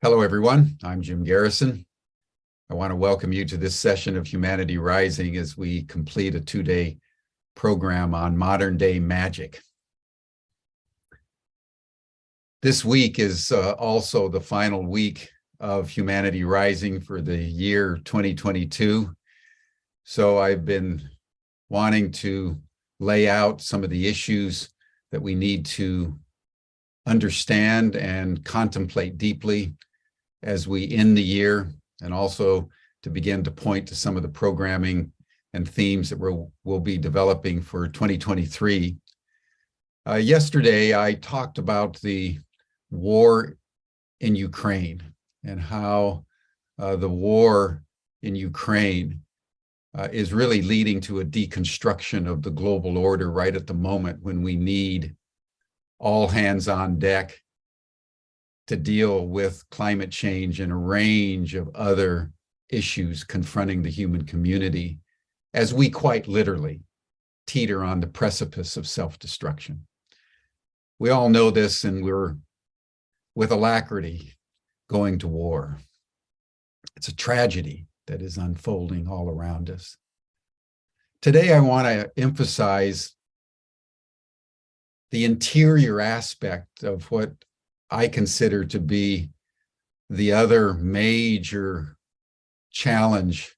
Hello, everyone. I'm Jim Garrison. I want to welcome you to this session of Humanity Rising as we complete a two-day program on modern-day magic. This week is also the final week of Humanity Rising for the year 2022. So I've been wanting to lay out some of the issues that we need to understand and contemplate deeply as we end the year, and also to begin to point to some of the programming and themes that we'll be developing for 2023. Yesterday, I talked about the war in Ukraine and how the war in Ukraine is really leading to a deconstruction of the global order right at the moment when we need all hands on deck to deal with climate change and a range of other issues confronting the human community as we quite literally teeter on the precipice of self-destruction. We all know this, and we're with alacrity going to war. It's a tragedy that is unfolding all around us. Today, I want to emphasize the interior aspect of what I consider to be the other major challenge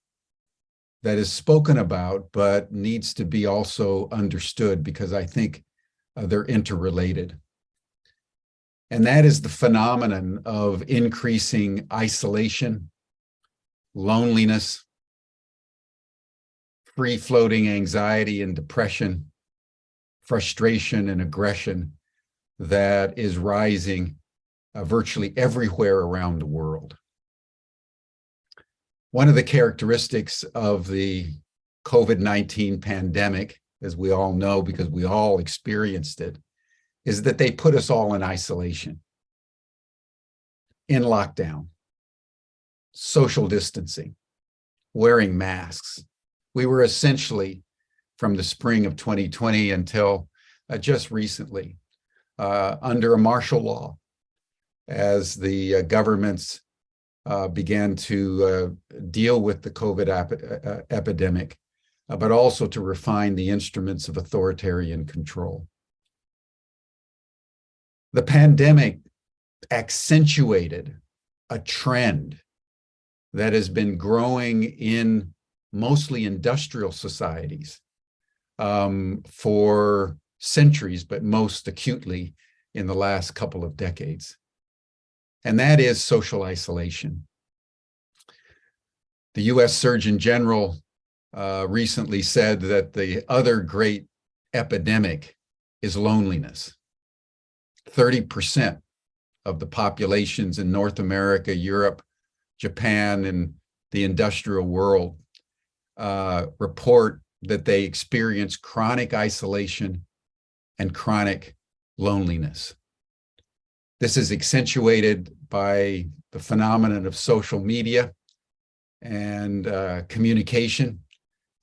that is spoken about, but needs to be also understood because I think they're interrelated. And that is the phenomenon of increasing isolation, loneliness, free-floating anxiety and depression, frustration and aggression that is rising virtually everywhere around the world. One of the characteristics of the COVID-19 pandemic, as we all know because we all experienced it, is that they put us all in isolation, in lockdown, social distancing, wearing masks. We were essentially, from the spring of 2020 until just recently, under a martial law, as the governments began to deal with the COVID epidemic, but also to refine the instruments of authoritarian control. The pandemic accentuated a trend that has been growing in mostly industrial societies for centuries, but most acutely in the last couple of decades. And that is social isolation. The US Surgeon General recently said that the other great epidemic is loneliness. 30% of the populations in North America, Europe, Japan, and the industrial world report that they experience chronic isolation and chronic loneliness. This is accentuated by the phenomenon of social media and communication,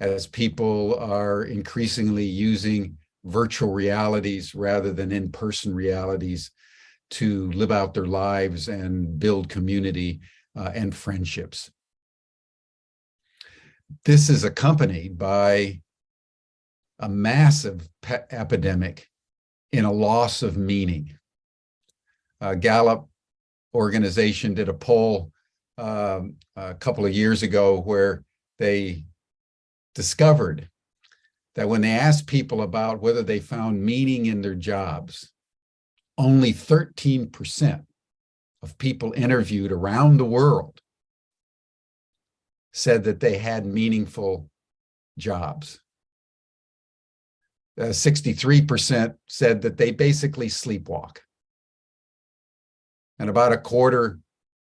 as people are increasingly using virtual realities rather than in-person realities to live out their lives and build community and friendships. This is accompanied by a massive epidemic in a loss of meaning. Gallup organization did a poll a couple of years ago where they discovered that when they asked people about whether they found meaning in their jobs, only 13% of people interviewed around the world said that they had meaningful jobs. 63% said that they basically sleepwalk. And about a quarter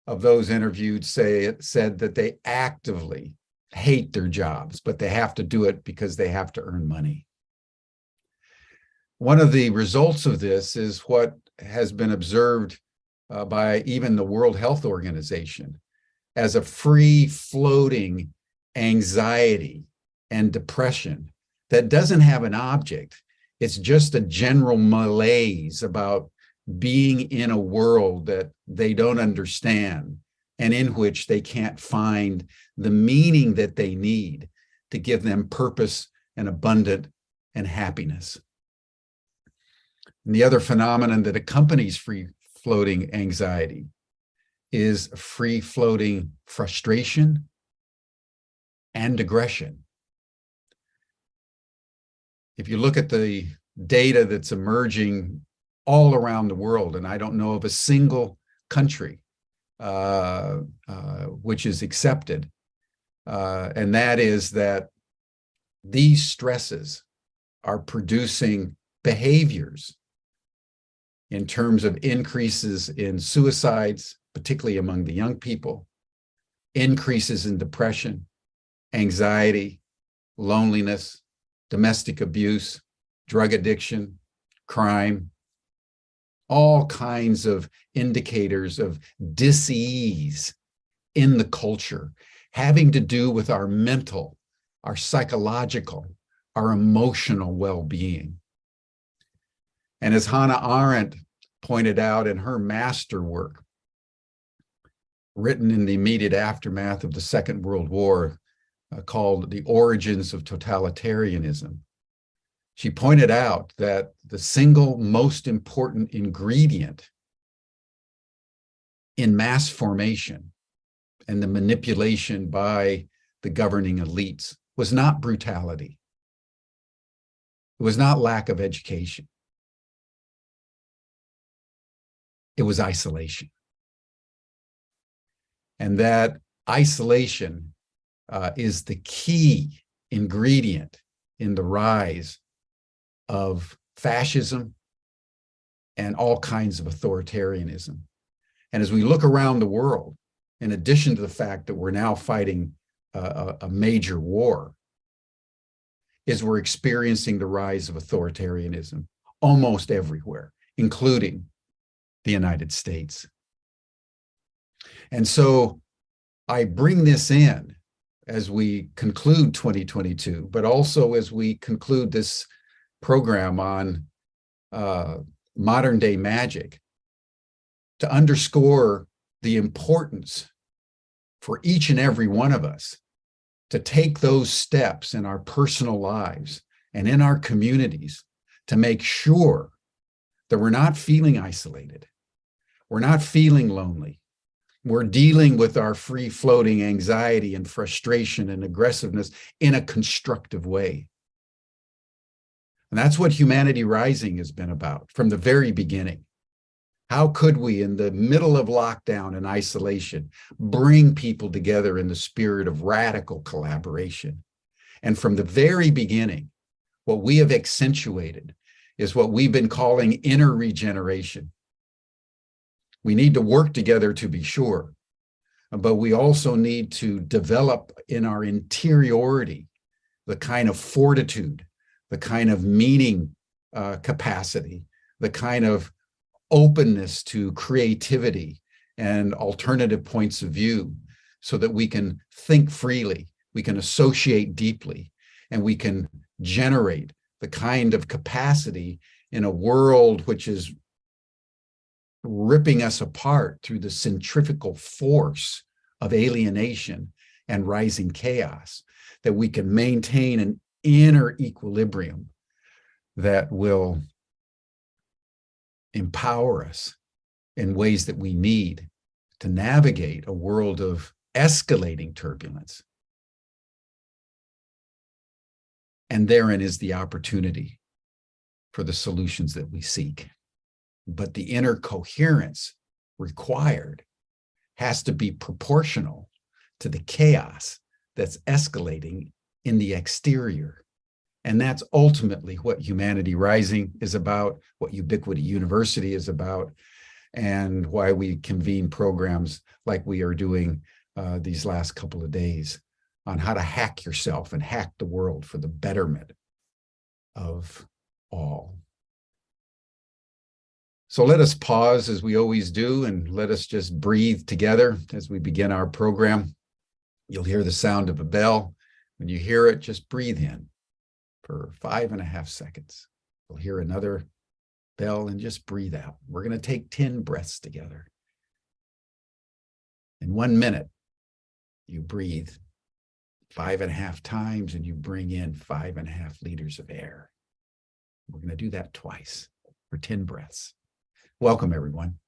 of those interviewed said that they actively hate their jobs, but they have to do it because they have to earn money. One of the results of this is what has been observed by even the World Health Organization as a free-floating anxiety and depression that doesn't have an object. It's just a general malaise about being in a world that they don't understand and in which they can't find the meaning that they need to give them purpose and abundance and happiness. And the other phenomenon that accompanies free-floating anxiety is free-floating frustration and aggression. If you look at the data that's emerging all around the world, and I don't know of a single country which is accepted, and that is that these stresses are producing behaviors in terms of increases in suicides, particularly among the young people, increases in depression, anxiety, loneliness, domestic abuse, drug addiction, crime, all kinds of indicators of dis-ease in the culture, having to do with our mental, our psychological, our emotional well-being. And as Hannah Arendt pointed out in her masterwork, written in the immediate aftermath of the Second World War, called The Origins of Totalitarianism, she pointed out that the single most important ingredient in mass formation and the manipulation by the governing elites was not brutality. It was not lack of education. It was isolation. And that isolation is the key ingredient in the rise of fascism and all kinds of authoritarianism. And as we look around the world, in addition to the fact that we're now fighting a major war, is we're experiencing the rise of authoritarianism almost everywhere, including the United States. And so I bring this in as we conclude 2022, but also as we conclude this program on modern day magic, to underscore the importance for each and every one of us to take those steps in our personal lives and in our communities to make sure that we're not feeling isolated, we're not feeling lonely, we're dealing with our free-floating anxiety and frustration and aggressiveness in a constructive way. And that's what Humanity Rising has been about from the very beginning. How could we, in the middle of lockdown and isolation, bring people together in the spirit of radical collaboration? And from the very beginning, what we have accentuated is what we've been calling inner regeneration. We need to work together to be sure, but we also need to develop in our interiority the kind of fortitude, the kind of meaning capacity, the kind of openness to creativity and alternative points of view, so that we can think freely, we can associate deeply, and we can generate the kind of capacity in a world which is ripping us apart through the centrifugal force of alienation and rising chaos, that we can maintain an inner equilibrium that will empower us in ways that we need to navigate a world of escalating turbulence. And therein is the opportunity for the solutions that we seek. But the inner coherence required has to be proportional to the chaos that's escalating in the exterior. And that's ultimately what Humanity Rising is about, what Ubiquity University is about, and why we convene programs like we are doing these last couple of days on how to hack yourself and hack the world for the betterment of all. So let us pause as we always do, and let us just breathe together as we begin our program. You'll hear the sound of a bell. When you hear it, just breathe in for 5.5 seconds. You'll hear another bell and just breathe out. We're going to take 10 breaths together. In 1 minute, you breathe 5.5 times and you bring in 5.5 liters of air. We're going to do that twice for 10 breaths. Welcome, everyone.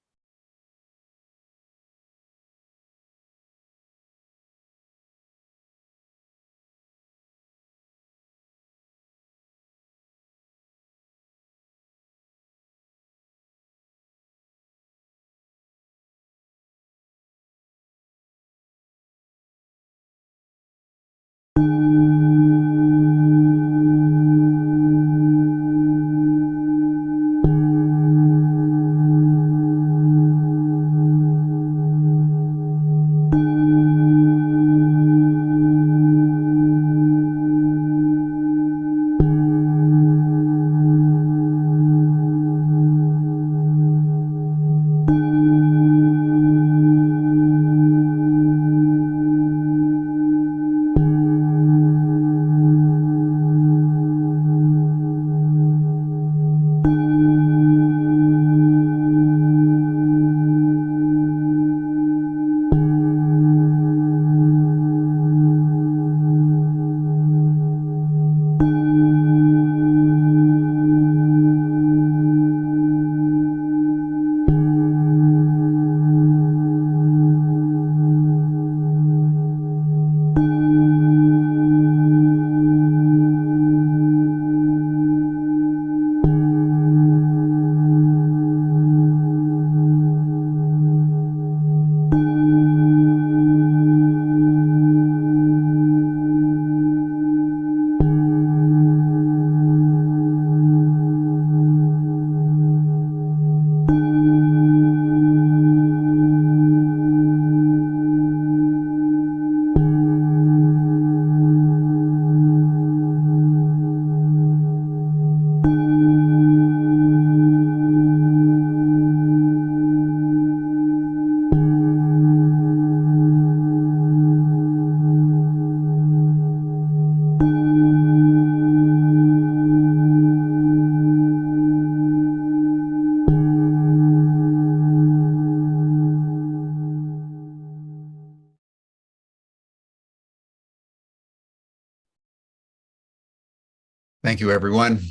Thank you, everyone.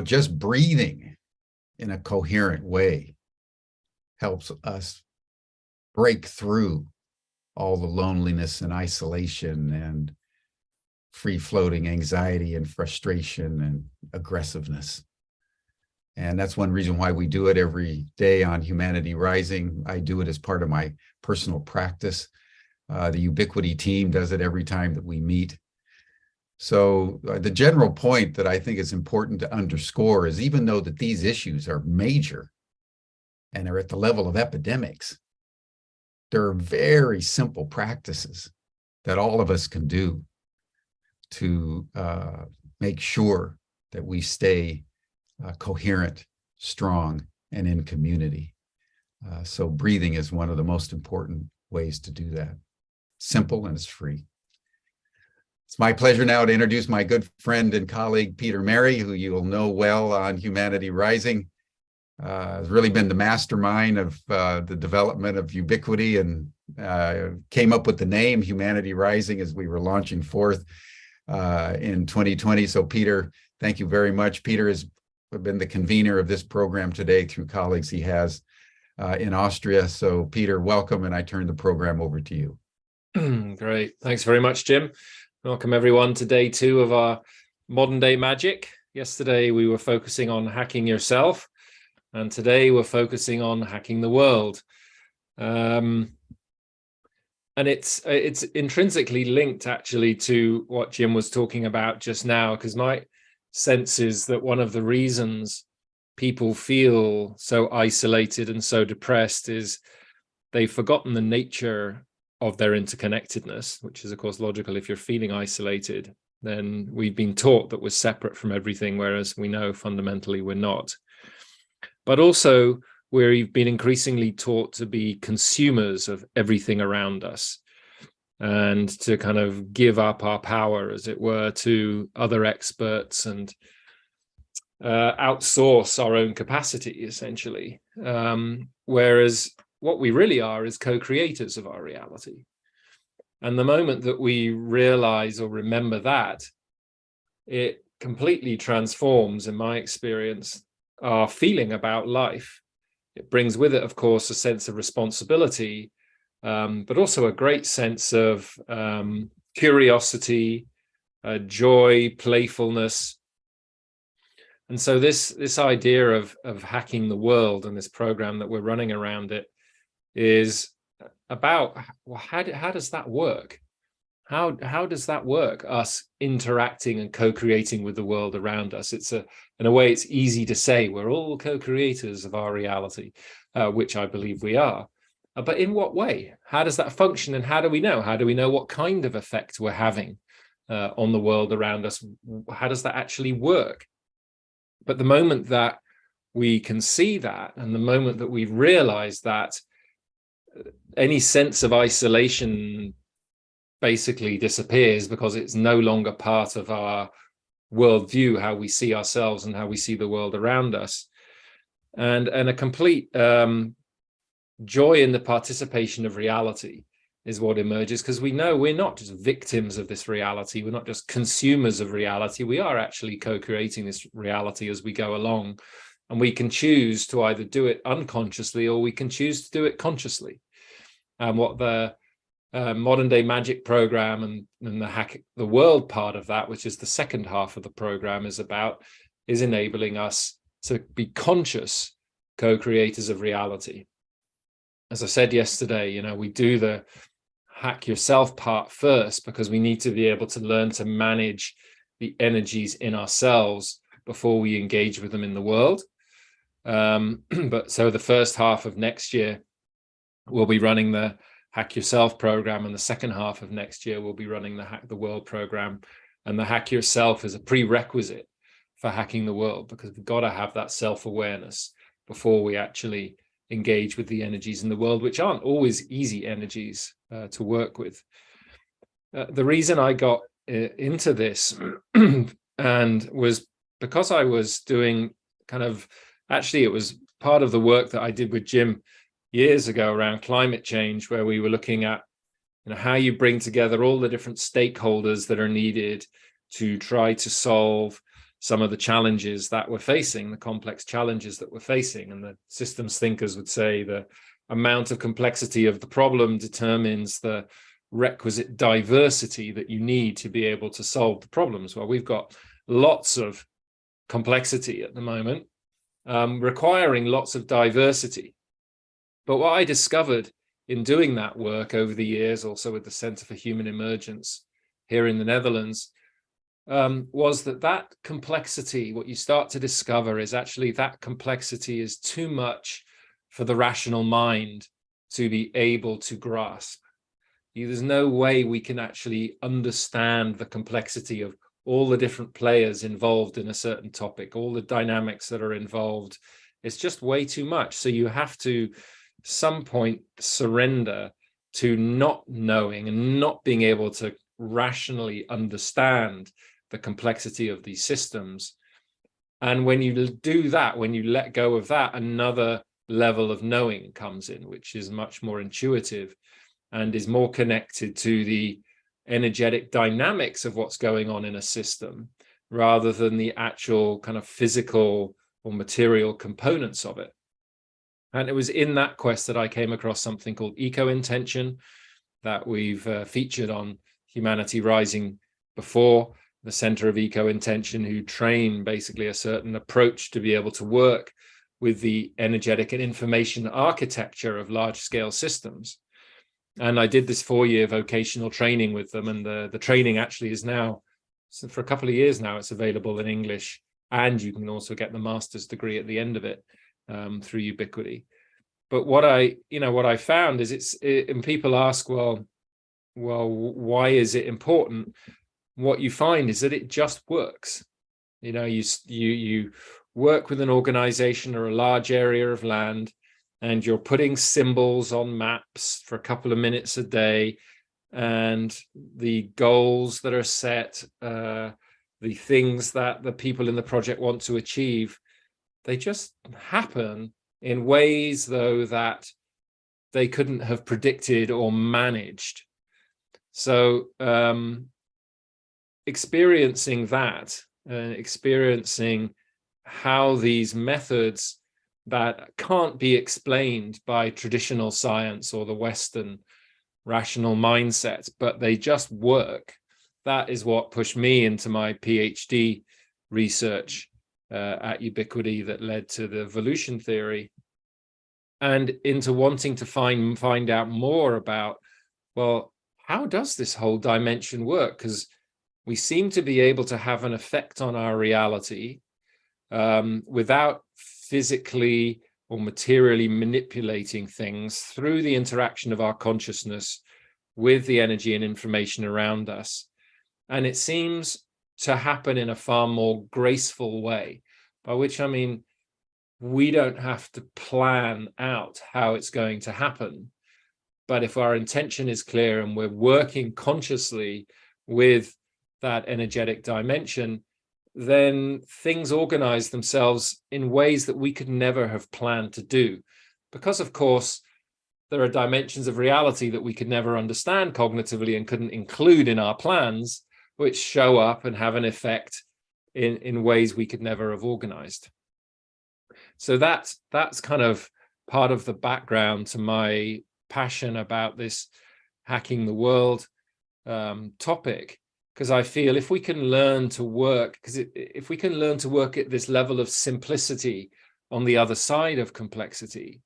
Just breathing in a coherent way helps us break through all the loneliness and isolation and free-floating anxiety and frustration and aggressiveness. And that's one reason why we do it every day on Humanity Rising. I do it as part of my personal practice. The Ubiquity team does it every time that we meet. So the general point that I think is important to underscore is, even though that these issues are major and are at the level of epidemics, there are very simple practices that all of us can do to make sure that we stay coherent, strong, and in community. So breathing is one of the most important ways to do that. Simple, and it's free. It's my pleasure now to introduce my good friend and colleague, Peter Merry, who you will know well on Humanity Rising. Has really been the mastermind of the development of Ubiquity, and came up with the name Humanity Rising as we were launching forth in 2020. So Peter, thank you very much. Peter has been the convener of this program today through colleagues he has in Austria. So Peter, welcome, and I turn the program over to you. Great. Thanks very much, Jim. Welcome everyone to day 2 of our modern day magic. Yesterday we were focusing on hacking yourself, and today we're focusing on hacking the world. And it's intrinsically linked actually to what Jim was talking about just now, because my sense is that one of the reasons people feel so isolated and so depressed is they've forgotten the nature of their interconnectedness, which is of course logical. If you're feeling isolated, then we've been taught that we're separate from everything, whereas we know fundamentally we're not. But also we've been increasingly taught to be consumers of everything around us, and to kind of give up our power, as it were, to other experts and outsource our own capacity, essentially. Whereas what we really are is co-creators of our reality. And the moment that we realize or remember that, it completely transforms, in my experience, our feeling about life. It brings with it, of course, a sense of responsibility, but also a great sense of curiosity, joy, playfulness. And so this idea of hacking the world and this program that we're running around it is about, well, how does that work? How does that work? Us interacting and co-creating with the world around us. In a way, it's easy to say we're all co-creators of our reality, which I believe we are. But in what way? How does that function? And how do we know? How do we know what kind of effect we're having on the world around us? How does that actually work? But the moment that we can see that, and the moment that we realize that, any sense of isolation basically disappears, because it's no longer part of our worldview, how we see ourselves and how we see the world around us. And a complete joy in the participation of reality is what emerges, because we know we're not just victims of this reality. We're not just consumers of reality. We are actually co-creating this reality as we go along. And we can choose to either do it unconsciously or we can choose to do it consciously. And what the modern day magic program and the hack the world part of that, which is the second half of the program, is about, is enabling us to be conscious co-creators of reality. As I said yesterday, we do the hack yourself part first because we need to be able to learn to manage the energies in ourselves before we engage with them in the world. But so the first half of next year, we'll be running the Hack Yourself program, and the second half of next year, we'll be running the Hack the World program. And the Hack Yourself is a prerequisite for hacking the world, because we've got to have that self-awareness before we actually engage with the energies in the world, which aren't always easy energies to work with. The reason I got into this and was because I was doing actually it was part of the work that I did with Jim years ago around climate change, where we were looking at how you bring together all the different stakeholders that are needed to try to solve some of the challenges that we're facing, the complex challenges that we're facing. And the systems thinkers would say the amount of complexity of the problem determines the requisite diversity that you need to be able to solve the problems. Well, we've got lots of complexity at the moment, requiring lots of diversity. But what I discovered in doing that work over the years, also with the Center for Human Emergence here in the Netherlands, was that complexity, what you start to discover is actually that complexity is too much for the rational mind to be able to grasp. There's no way we can actually understand the complexity of all the different players involved in a certain topic, all the dynamics that are involved. It's just way too much. So you have to, some point, surrender to not knowing and not being able to rationally understand the complexity of these systems. And when you do that, when you let go of that, another level of knowing comes in, which is much more intuitive and is more connected to the energetic dynamics of what's going on in a system, rather than the actual kind of physical or material components of it. And it was in that quest that I came across something called eco-intention that we've featured on Humanity Rising before, the Center of Eco-Intention, who train basically a certain approach to be able to work with the energetic and information architecture of large-scale systems. And I did this 4-year vocational training with them, and the training actually is now, so for a couple of years now, it's available in English, and you can also get the master's degree at the end of it through Ubiquity. But what I found is and people ask, well, why is it important? What you find is that it just works. You work with an organization or a large area of land, and you're putting symbols on maps for a couple of minutes a day, and the goals that are set the things that the people in the project want to achieve, they just happen in ways, though, that they couldn't have predicted or managed. So experiencing that, experiencing how these methods that can't be explained by traditional science or the Western rational mindset, but they just work. That is what pushed me into my PhD research at Ubiquity that led to the evolution theory, and into wanting to find out more about, well, how does this whole dimension work? Because we seem to be able to have an effect on our reality without physically or materially manipulating things through the interaction of our consciousness with the energy and information around us. And it seems to happen in a far more graceful way, by which I mean, we don't have to plan out how it's going to happen. But if our intention is clear and we're working consciously with that energetic dimension, then things organize themselves in ways that we could never have planned to do. Because, of course, there are dimensions of reality that we could never understand cognitively and couldn't include in our plans, which show up and have an effect in ways we could never have organized. So that's kind of part of the background to my passion about this hacking the world topic, because I feel if we can learn to work, if we can learn to work at this level of simplicity on the other side of complexity,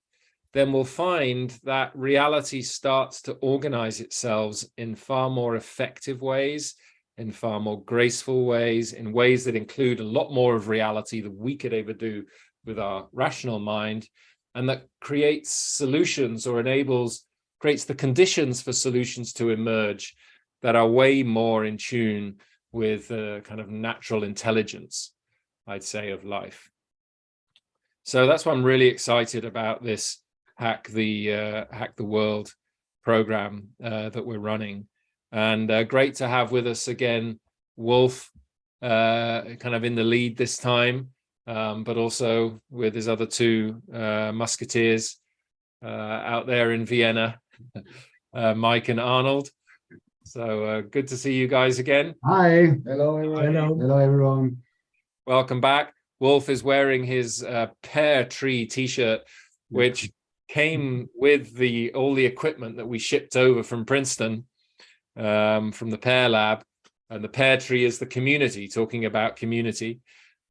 then we'll find that reality starts to organize itself in far more effective ways, in far more graceful ways, in ways that include a lot more of reality than we could ever do with our rational mind, and that creates solutions or creates the conditions for solutions to emerge that are way more in tune with the kind of natural intelligence, I'd say, of life. So that's why I'm really excited about this Hack the World program that we're running. And great to have with us again, Wolf, kind of in the lead this time, but also with his other two musketeers out there in Vienna, Mike and Arnold. So good to see you guys again. Hi. Hello, everyone. Hello, everyone. Welcome back. Wolf is wearing his pear tree t-shirt, which came with all the equipment that we shipped over from Princeton, from the Pear Lab. And the pear tree is the community, talking about community.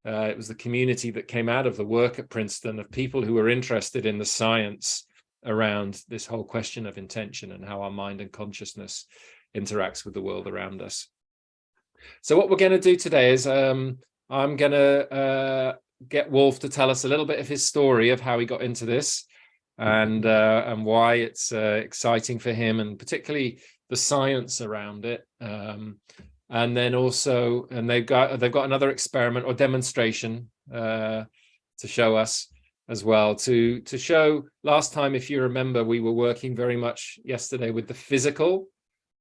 It was the community that came out of the work at Princeton of people who were interested in the science around this whole question of intention and how our mind and consciousness interacts with the world around us. So what we're going to do today is I'm going to get Wolf to tell us a little bit of his story of how he got into this and why it's exciting for him, and particularly the science around it. And then also, and they've got another experiment or demonstration to show us as well, to show. Last time, if you remember, we were working very much yesterday with the physical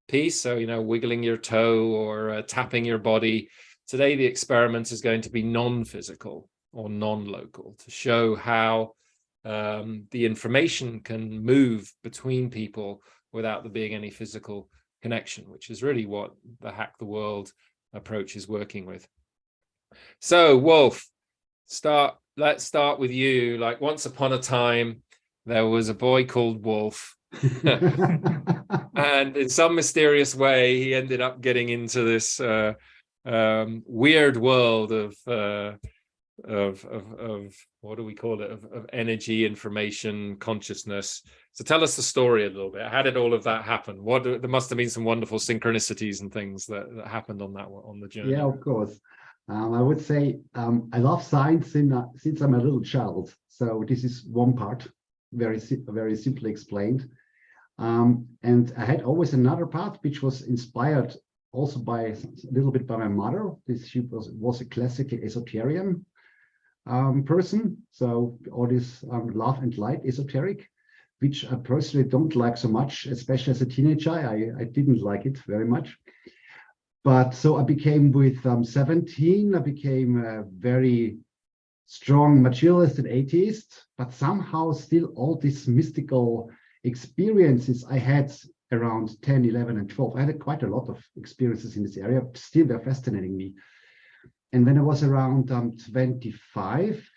piece, so wiggling your toe or tapping your body. Today the experiment is going to be non-physical or non-local, to show how the information can move between people without there being any physical connection, which is really what the Hack the World approach is working with. So Wolf, let's start with you. Like, once upon a time there was a boy called Wolf and in some mysterious way he ended up getting into this weird world of what do we call it, of energy, information, consciousness. So tell us the story a little bit. How did all of that happen? There must have been some wonderful synchronicities and things that happened on the journey. Yeah, of course. I would say I love science since I'm a little child. So this is one part, very simply explained. And I had always another part which was inspired also a little bit by my mother. She was a classical esoterian person. So all this love and light esoteric, which I personally don't like so much, especially as a teenager. I didn't like it very much. But so I became with 17, I became a very strong materialist and atheist, but somehow still all these mystical experiences I had around 10, 11, and 12. I had quite a lot of experiences in this area, still they're fascinating me. And when I was around 25,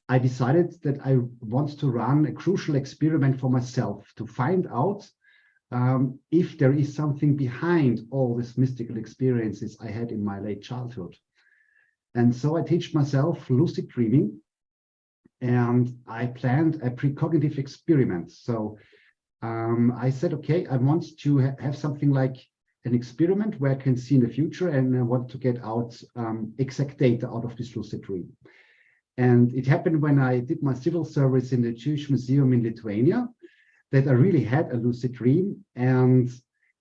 I decided that I want to run a crucial experiment for myself to find out if there is something behind all these mystical experiences I had in my late childhood. And so I teach myself lucid dreaming, and I planned a precognitive experiment. So I said, okay, I want to have something like an experiment where I can see in the future, and I want to get out exact data out of this lucid dream. And it happened when I did my civil service in the Jewish Museum in Lithuania, that I really had a lucid dream. And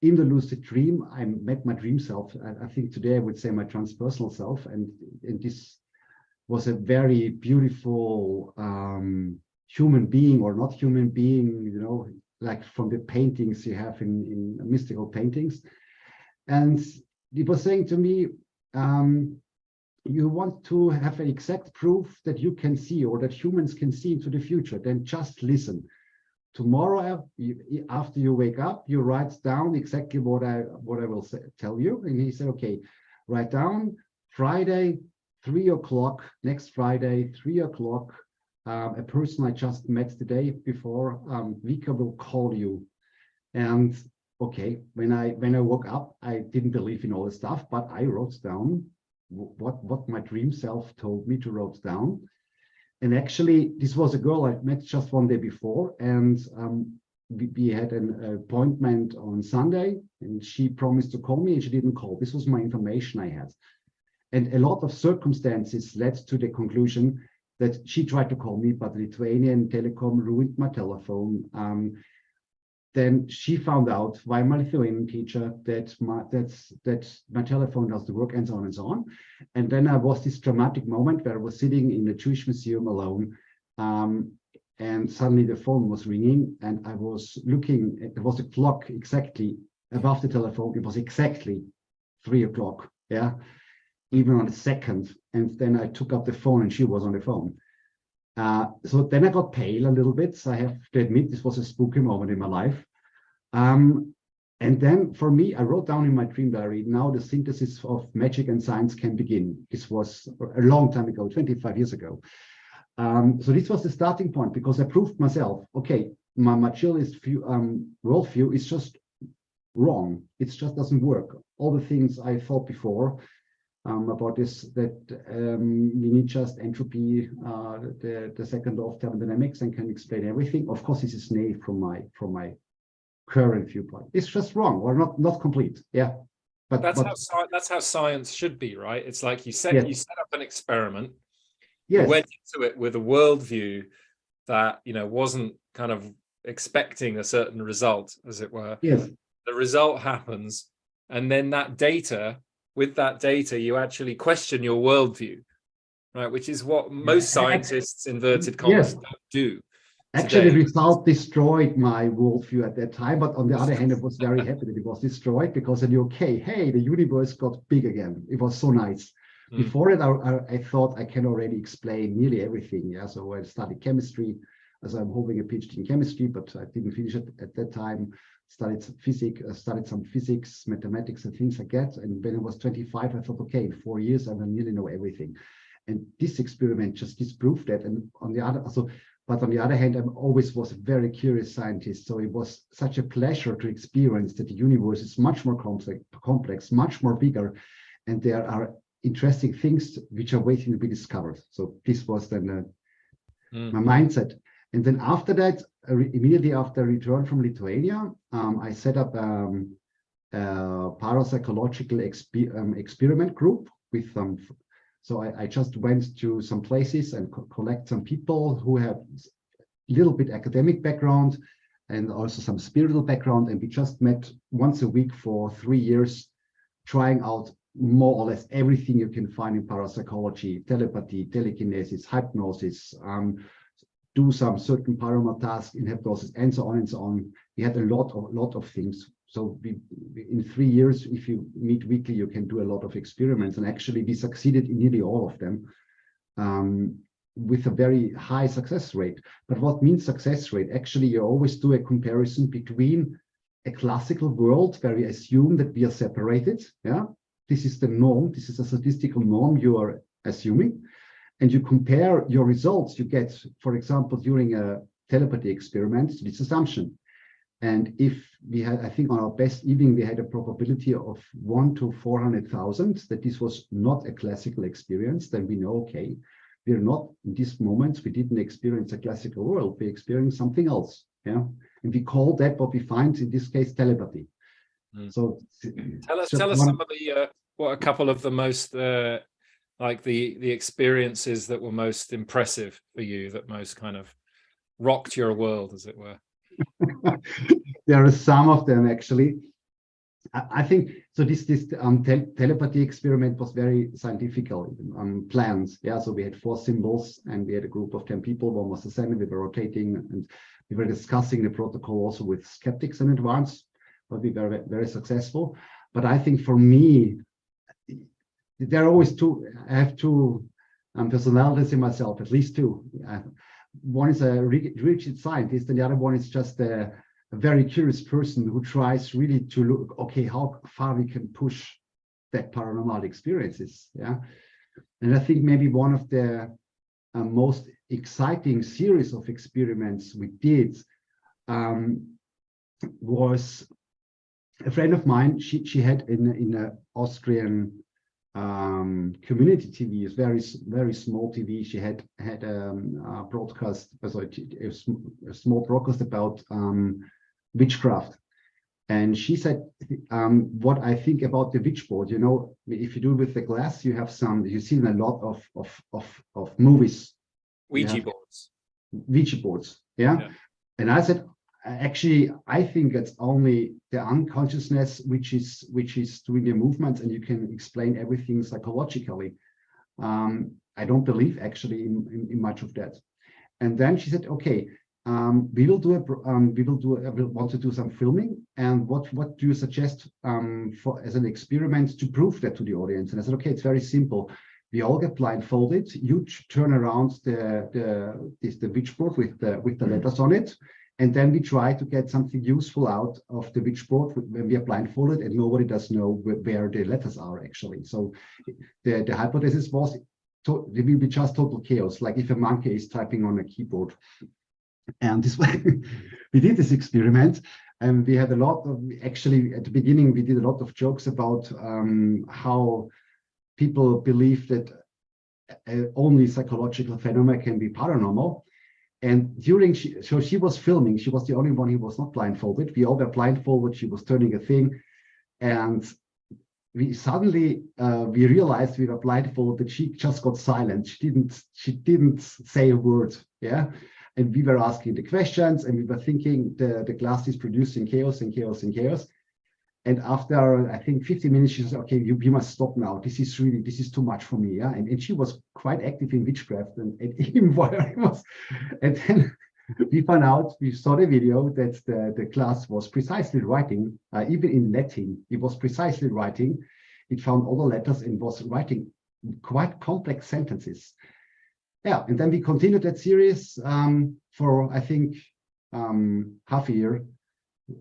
in the lucid dream, I met my dream self. I think today I would say my transpersonal self. And this was a very beautiful human being, or not human being, you know, like from the paintings you have in mystical paintings. And it was saying to me, you want to have an exact proof that you can see, or that humans can see into the future, then just listen. Tomorrow, after you wake up, you write down exactly what I will tell you. And he said, okay, write down Friday, 3 o'clock, next Friday, 3 o'clock, a person I just met the day before, Vika will call you. And okay, when I woke up, I didn't believe in all the stuff, but I wrote down what my dream self told me to write down. And actually, this was a girl I met just one day before, and we had an appointment on Sunday, and she promised to call me, and she didn't call. This was my information I had. And a lot of circumstances led to the conclusion that she tried to call me, but Lithuanian Telecom ruined my telephone. Then she found out via my Lithuanian teacher that my telephone doesn't work, and so on and so on. And then I was this dramatic moment where I was sitting in the Jewish Museum alone, and suddenly the phone was ringing, and I was looking. There was a clock exactly above the telephone. It was exactly 3 o'clock. Yeah, even on a second. And then I took up the phone, and she was on the phone. So then I got pale a little bit. So I have to admit, this was a spooky moment in my life. And then for me, I wrote down in my dream diary, now the synthesis of magic and science can begin. This was a long time ago, 25 years ago. So this was the starting point, because I proved myself, okay, my materialist worldview is just wrong. It just doesn't work. All the things I thought before, about this, that we need just entropy, the second law of thermodynamics, and can explain everything. Of course, this is naive from my current viewpoint. It's just wrong, or not complete. Yeah, but that's how science should be, right? It's like you set up an experiment. Yes. You went into it with a worldview that wasn't kind of expecting a certain result, as it were. Yes. The result happens, and then with that data, you actually question your worldview, right? Which is what most scientists, inverted commas, don't do. Actually, the result destroyed my worldview at that time. But on the other hand, I was very happy that it was destroyed, because I knew, okay, hey, the universe got big again. It was so nice. Before it, I thought I can already explain nearly everything. Yeah, so I studied chemistry, as I'm holding a PhD in chemistry, but I didn't finish it at that time. Studied some physics, mathematics, and things like that. And when I was 25, I thought, okay, in 4 years, I will nearly know everything. And this experiment just disproved that. And on the other hand, I always was a very curious scientist. So it was such a pleasure to experience that the universe is much more complex, much more bigger, and there are interesting things which are waiting to be discovered. So this was then my mindset. And then after that, immediately after I returned from Lithuania, I set up a parapsychological experiment group with so I just went to some places and collect some people who have a little bit academic background and also some spiritual background. And we just met once a week for 3 years, trying out more or less everything you can find in parapsychology, telepathy, telekinesis, hypnosis, do some certain paranormal tasks in hypnosis, and so on and so on. We had a lot of things. So in 3 years, if you meet weekly, you can do a lot of experiments. And actually, we succeeded in nearly all of them with a very high success rate. But what means success rate? Actually, you always do a comparison between a classical world where we assume that we are separated. Yeah, this is the norm. This is a statistical norm you are assuming. And you compare your results you get, for example, during a telepathy experiment to this assumption. And if we had, I think on our best evening, we had a probability of 1 to 400,000 that this was not a classical experience, then we know, okay, we're not in this moment, we didn't experience a classical world, we experienced something else. Yeah. And we call that what we find in this case telepathy. So tell us some of the what a couple of the most like the experiences that were most impressive for you, that most kind of rocked your world, as it were. There are some of them actually. I think so. This telepathy experiment was very scientific planned. Yeah, so we had 4 symbols, and we had a group of 10 people. One was the center. We were rotating, and we were discussing the protocol also with skeptics in advance. But we were very successful. But I think for me, there are always two. I have two personalities in myself, at least two. One is a rigid scientist, and the other one is just a very curious person who tries really to look, okay, how far we can push that paranormal experiences. Yeah, and I think maybe one of the most exciting series of experiments we did was a friend of mine. She had in an Austrian community TV, is very small TV. She had a broadcast, a small broadcast about witchcraft, and she said, "What I think about the witch board. You know, if you do with the glass, you see a lot of movies, Ouija boards. Ouija boards, yeah." And I said, actually, I think it's only the unconsciousness which is doing the movements, and you can explain everything psychologically. I don't believe actually in much of that. And then she said, okay, we will want to do some filming, and what do you suggest as an experiment to prove that to the audience? And I said, okay, it's very simple. We all get blindfolded. You turn around the witch board with the letters on it. And then we try to get something useful out of the witch board when we are blindfolded, and nobody does know where the letters are actually. So the hypothesis was it will be just total chaos, like if a monkey is typing on a keyboard. And this way, we did this experiment, and we had a lot of, actually at the beginning, we did a lot of jokes about how people believe that only psychological phenomena can be paranormal. And so she was filming. She was the only one who was not blindfolded. We all were blindfolded. She was turning a thing, and we suddenly we realized we were blindfolded. She just got silent. She didn't say a word. Yeah, and we were asking the questions, and we were thinking the glass is producing chaos and chaos and chaos. And after, I think, 50 minutes, she said, okay, you must stop now. This is too much for me. Yeah. And she was quite active in witchcraft and even while I was. And then we found out, we saw the video that the class was precisely writing, even in Latin, it was precisely writing. It found all the letters and was writing quite complex sentences. Yeah. And then we continued that series for, I think, half a year.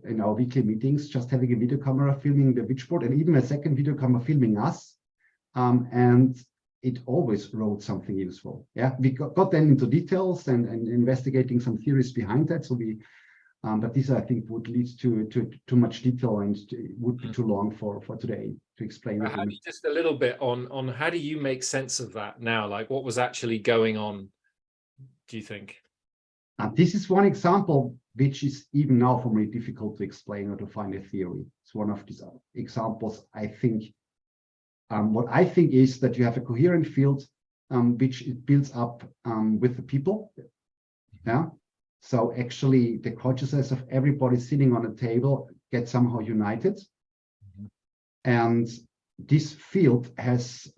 In our weekly meetings, just having a video camera filming the witch board, and even a second video camera filming us, and it always wrote something useful. Yeah, we got then into details and investigating some theories behind that. So we, but this I think would lead to too much detail, and it would be too long for today to explain. Just a little bit on how do you make sense of that now? Like, what was actually going on, do you think? This is one example which is even now for me difficult to explain or to find a theory. It's one of these examples. I think what I think is that you have a coherent field which it builds up with the people. Yeah. So actually the consciousness of everybody sitting on a table gets somehow united. Mm-hmm. And this field has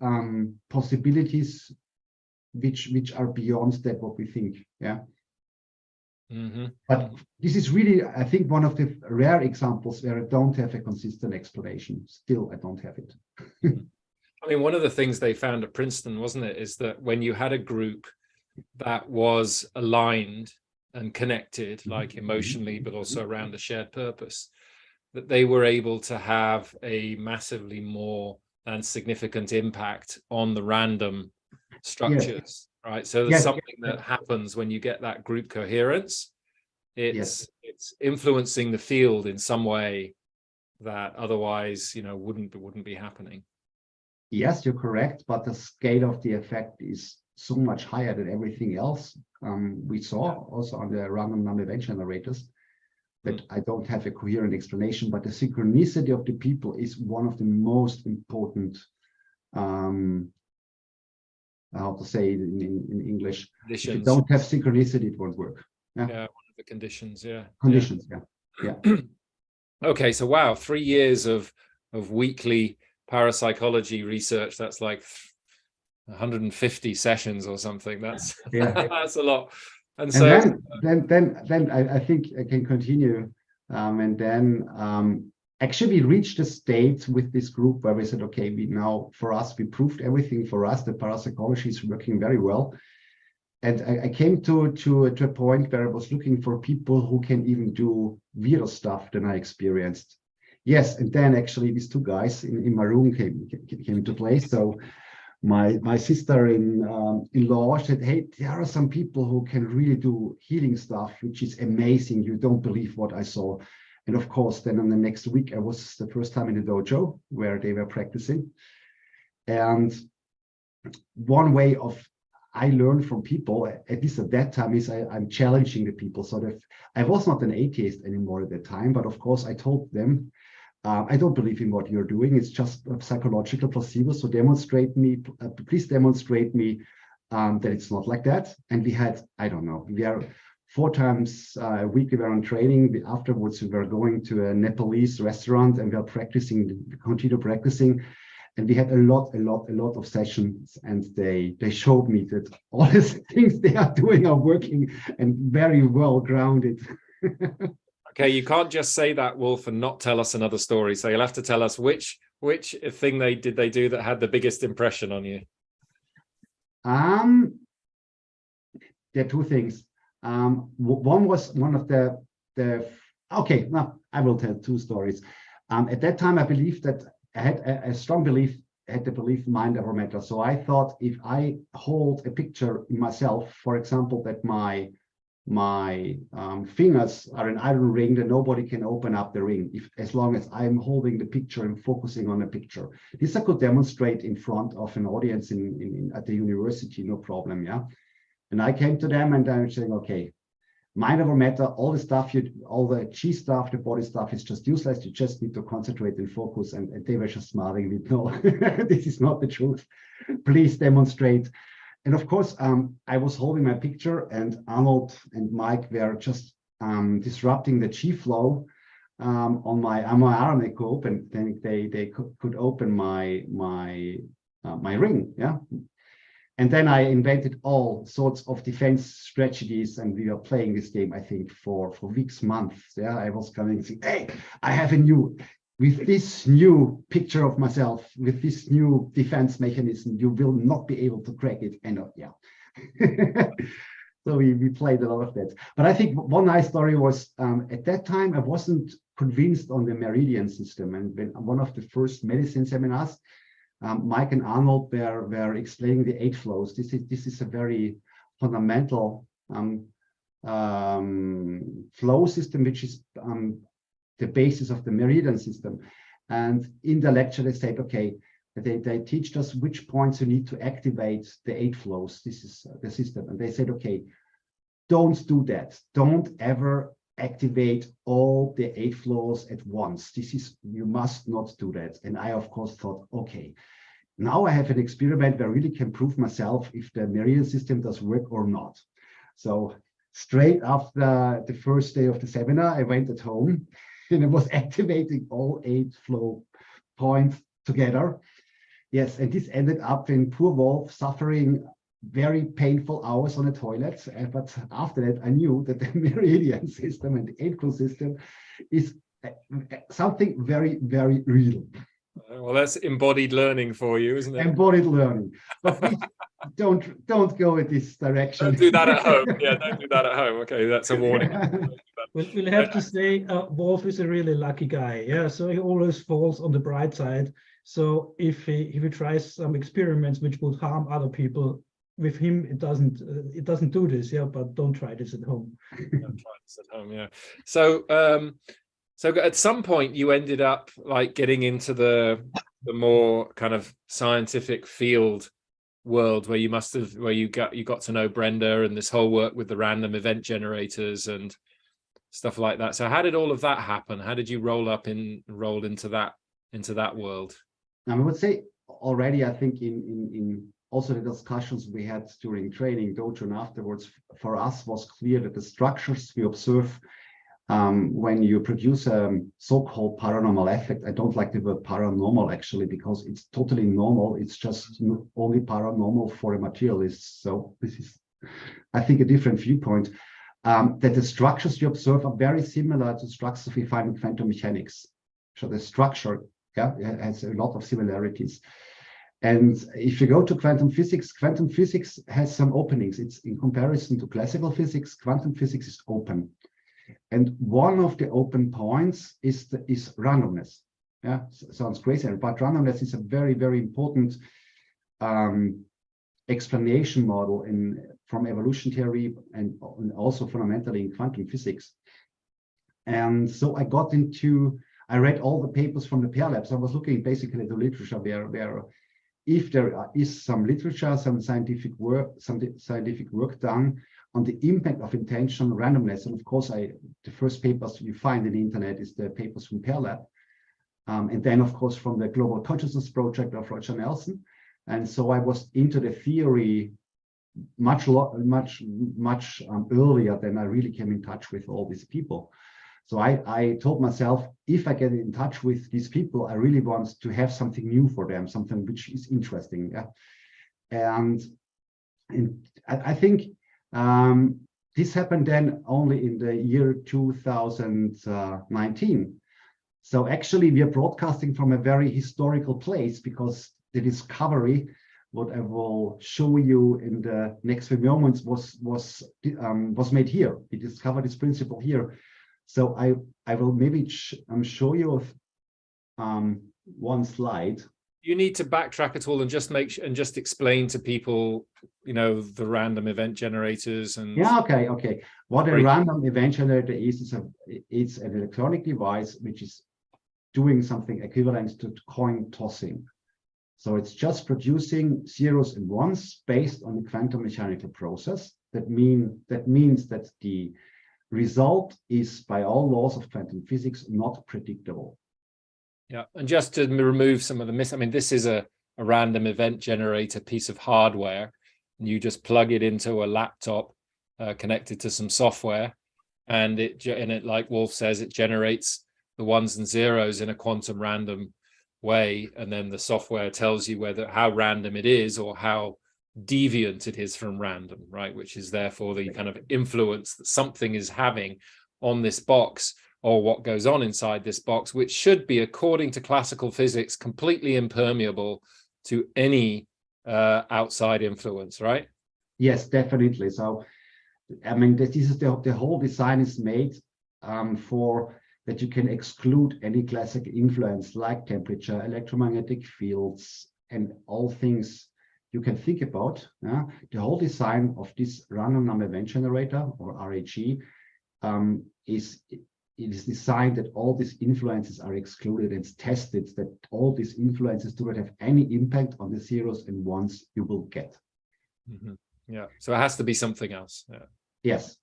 possibilities which are beyond that what we think. Yeah. But this is really, I think, one of the rare examples where I don't have a consistent explanation. Still, I don't have it. I mean, one of the things they found at Princeton, wasn't it, is that when you had a group that was aligned and connected, like emotionally, but also around a shared purpose, that they were able to have a massively more than significant impact on the random structures, right? So there's something that happens when you get that group coherence. It's influencing the field in some way that otherwise, wouldn't be happening. Yes, you're correct, but the scale of the effect is so much higher than everything else we saw also on the random number event generators, that I don't have a coherent explanation. But the synchronicity of the people is one of the most important, how to say it in English. Conditions. If you don't have synchronicity, it won't work. Yeah, one of the conditions. Conditions. Yeah. Okay, so wow, 3 years of weekly parapsychology research. That's like 150 sessions or something. That's that's a lot. And so then I think I can continue. And then actually we reached a state with this group where we said, okay, we proved everything for us. The parapsychology is working very well. And I came to a point where I was looking for people who can even do weirder stuff than I experienced. Yes, and then actually these two guys in my room came into play. So my sister-in-law said, hey, there are some people who can really do healing stuff, which is amazing. You don't believe what I saw. And of course, then on the next week, I was the first time in the dojo where they were practicing. And one way I learned from people, at least at that time, is I'm challenging the people. So that I was not an atheist anymore at that time, but of course I told them, I don't believe in what you're doing. It's just a psychological placebo. So please demonstrate me that it's not like that. And we had, I don't know, we are 4 times a week we were on training. Afterwards, we were going to a Nepalese restaurant and we are continue practicing. And we had a lot of sessions, and they showed me that all the things they are doing are working and very well grounded. Okay, you can't just say that, Wolf, and not tell us another story. So you'll have to tell us which thing they do that had the biggest impression on you. There are 2 things. One was one of the okay. Now I will tell 2 stories. At that time, I believed that I had a strong belief. I had the belief mind over matter. So I thought if I hold a picture in myself, for example, that my fingers are an iron ring, then nobody can open up the ring as long as I'm holding the picture and focusing on a picture. This I could demonstrate in front of an audience at the university, no problem. Yeah. And I came to them and I'm saying, okay, mind over matter, all the stuff, all the chi stuff, the body stuff is just useless. You just need to concentrate and focus. And they were just smiling with, no, this is not the truth. Please demonstrate. And of course, I was holding my picture, and Arnold and Mike were just disrupting the chi flow on my arm. And then they could open my ring. Yeah. And then I invented all sorts of defense strategies, and we were playing this game, I think, for weeks, months. Yeah, I was coming and saying, hey, I have with this new picture of myself, with this new defense mechanism, you will not be able to crack it. And yeah. So we played a lot of that. But I think one nice story was, at that time, I wasn't convinced on the meridian system. And when one of the first medicine seminars, Mike and Arnold were explaining the 8 flows. This is a very fundamental flow system, which is the basis of the meridian system. And in the lecture, they said, okay, they teach us which points you need to activate the 8 flows. This is the system. And they said, okay, don't do that. Don't ever activate all the 8 flows at once. You must not do that. And I, of course, thought, okay, now I have an experiment where I really can prove myself if the meridian system does work or not. So straight after the first day of the seminar, I went at home and I was activating all 8 flow points together. Yes, and this ended up in poor Wolf suffering very painful hours on the toilet. But after that, I knew that the meridian system and the ankle system is something very, very real. Well, that's embodied learning for you, isn't it? Embodied learning. But please don't go in this direction. Don't do that at home. Yeah, don't do that at home. Okay, that's a warning. We'll have to say Wolf is a really lucky guy. Yeah, so he always falls on the bright side. So if he tries some experiments which would harm other people, with him it doesn't do this. Yeah, but don't try this at home. Don't try this at home. Yeah. So so at some point you ended up like getting into the more kind of scientific field world where you got to know Brenda and this whole work with the random event generators and stuff like that. So how did all of that happen? How did you roll into that world? I would say already, I think in also the discussions we had during training, dojo, and afterwards, for us was clear that the structures we observe when you produce a so-called paranormal effect. I don't like the word paranormal actually, because it's totally normal. It's just only paranormal for a materialist. So this is, I think, a different viewpoint. That the structures you observe are very similar to structures we find in quantum mechanics. So the structure, yeah, has a lot of similarities. And if you go to quantum physics has some openings. It's in comparison to classical physics, quantum physics is open. And one of the open points is randomness. Yeah, sounds crazy, but randomness is a very, very important explanation model from evolution theory and also fundamentally in quantum physics. And so I read all the papers from the pair labs. I was looking basically at the literature where if there is some literature, some scientific work done on the impact of intention randomness. And of course, the first papers you find in the internet is the papers from Pair Lab. And then, of course, from the Global Consciousness Project of Roger Nelson. And so I was into the theory much earlier than I really came in touch with all these people. So I told myself, if I get in touch with these people, I really want to have something new for them, something which is interesting. Yeah? And I think this happened then only in the year 2019. So actually, we are broadcasting from a very historical place, because the discovery, what I will show you in the next few moments, was made here. We discovered this principle here. So I will maybe show you one slide. You need to backtrack at all and just explain to people, the random event generators and. Yeah, okay. What a random event generator is it's an electronic device which is doing something equivalent to coin tossing. So it's just producing zeros and ones based on the quantum mechanical process. That means that the result is, by all laws of quantum physics, not predictable. Yeah, and just to remove some of the this is a random event generator piece of hardware, and you just plug it into a laptop connected to some software, and it, like Wolf says, it generates the ones and zeros in a quantum random way, and then the software tells you how random it is or how deviant it is from random, right? Which is therefore the kind of influence that something is having on this box, or what goes on inside this box, which should be, according to classical physics, completely impermeable to any outside influence, right? Yes, definitely. So, this is the whole design is made for that you can exclude any classical influence like temperature, electromagnetic fields, and all things you can think about. The whole design of this random number event generator, or RAG, is designed that all these influences are excluded. It's tested that all these influences do not have any impact on the zeros and ones you will get. Mm-hmm. Yeah, so it has to be something else. Yeah. Yes.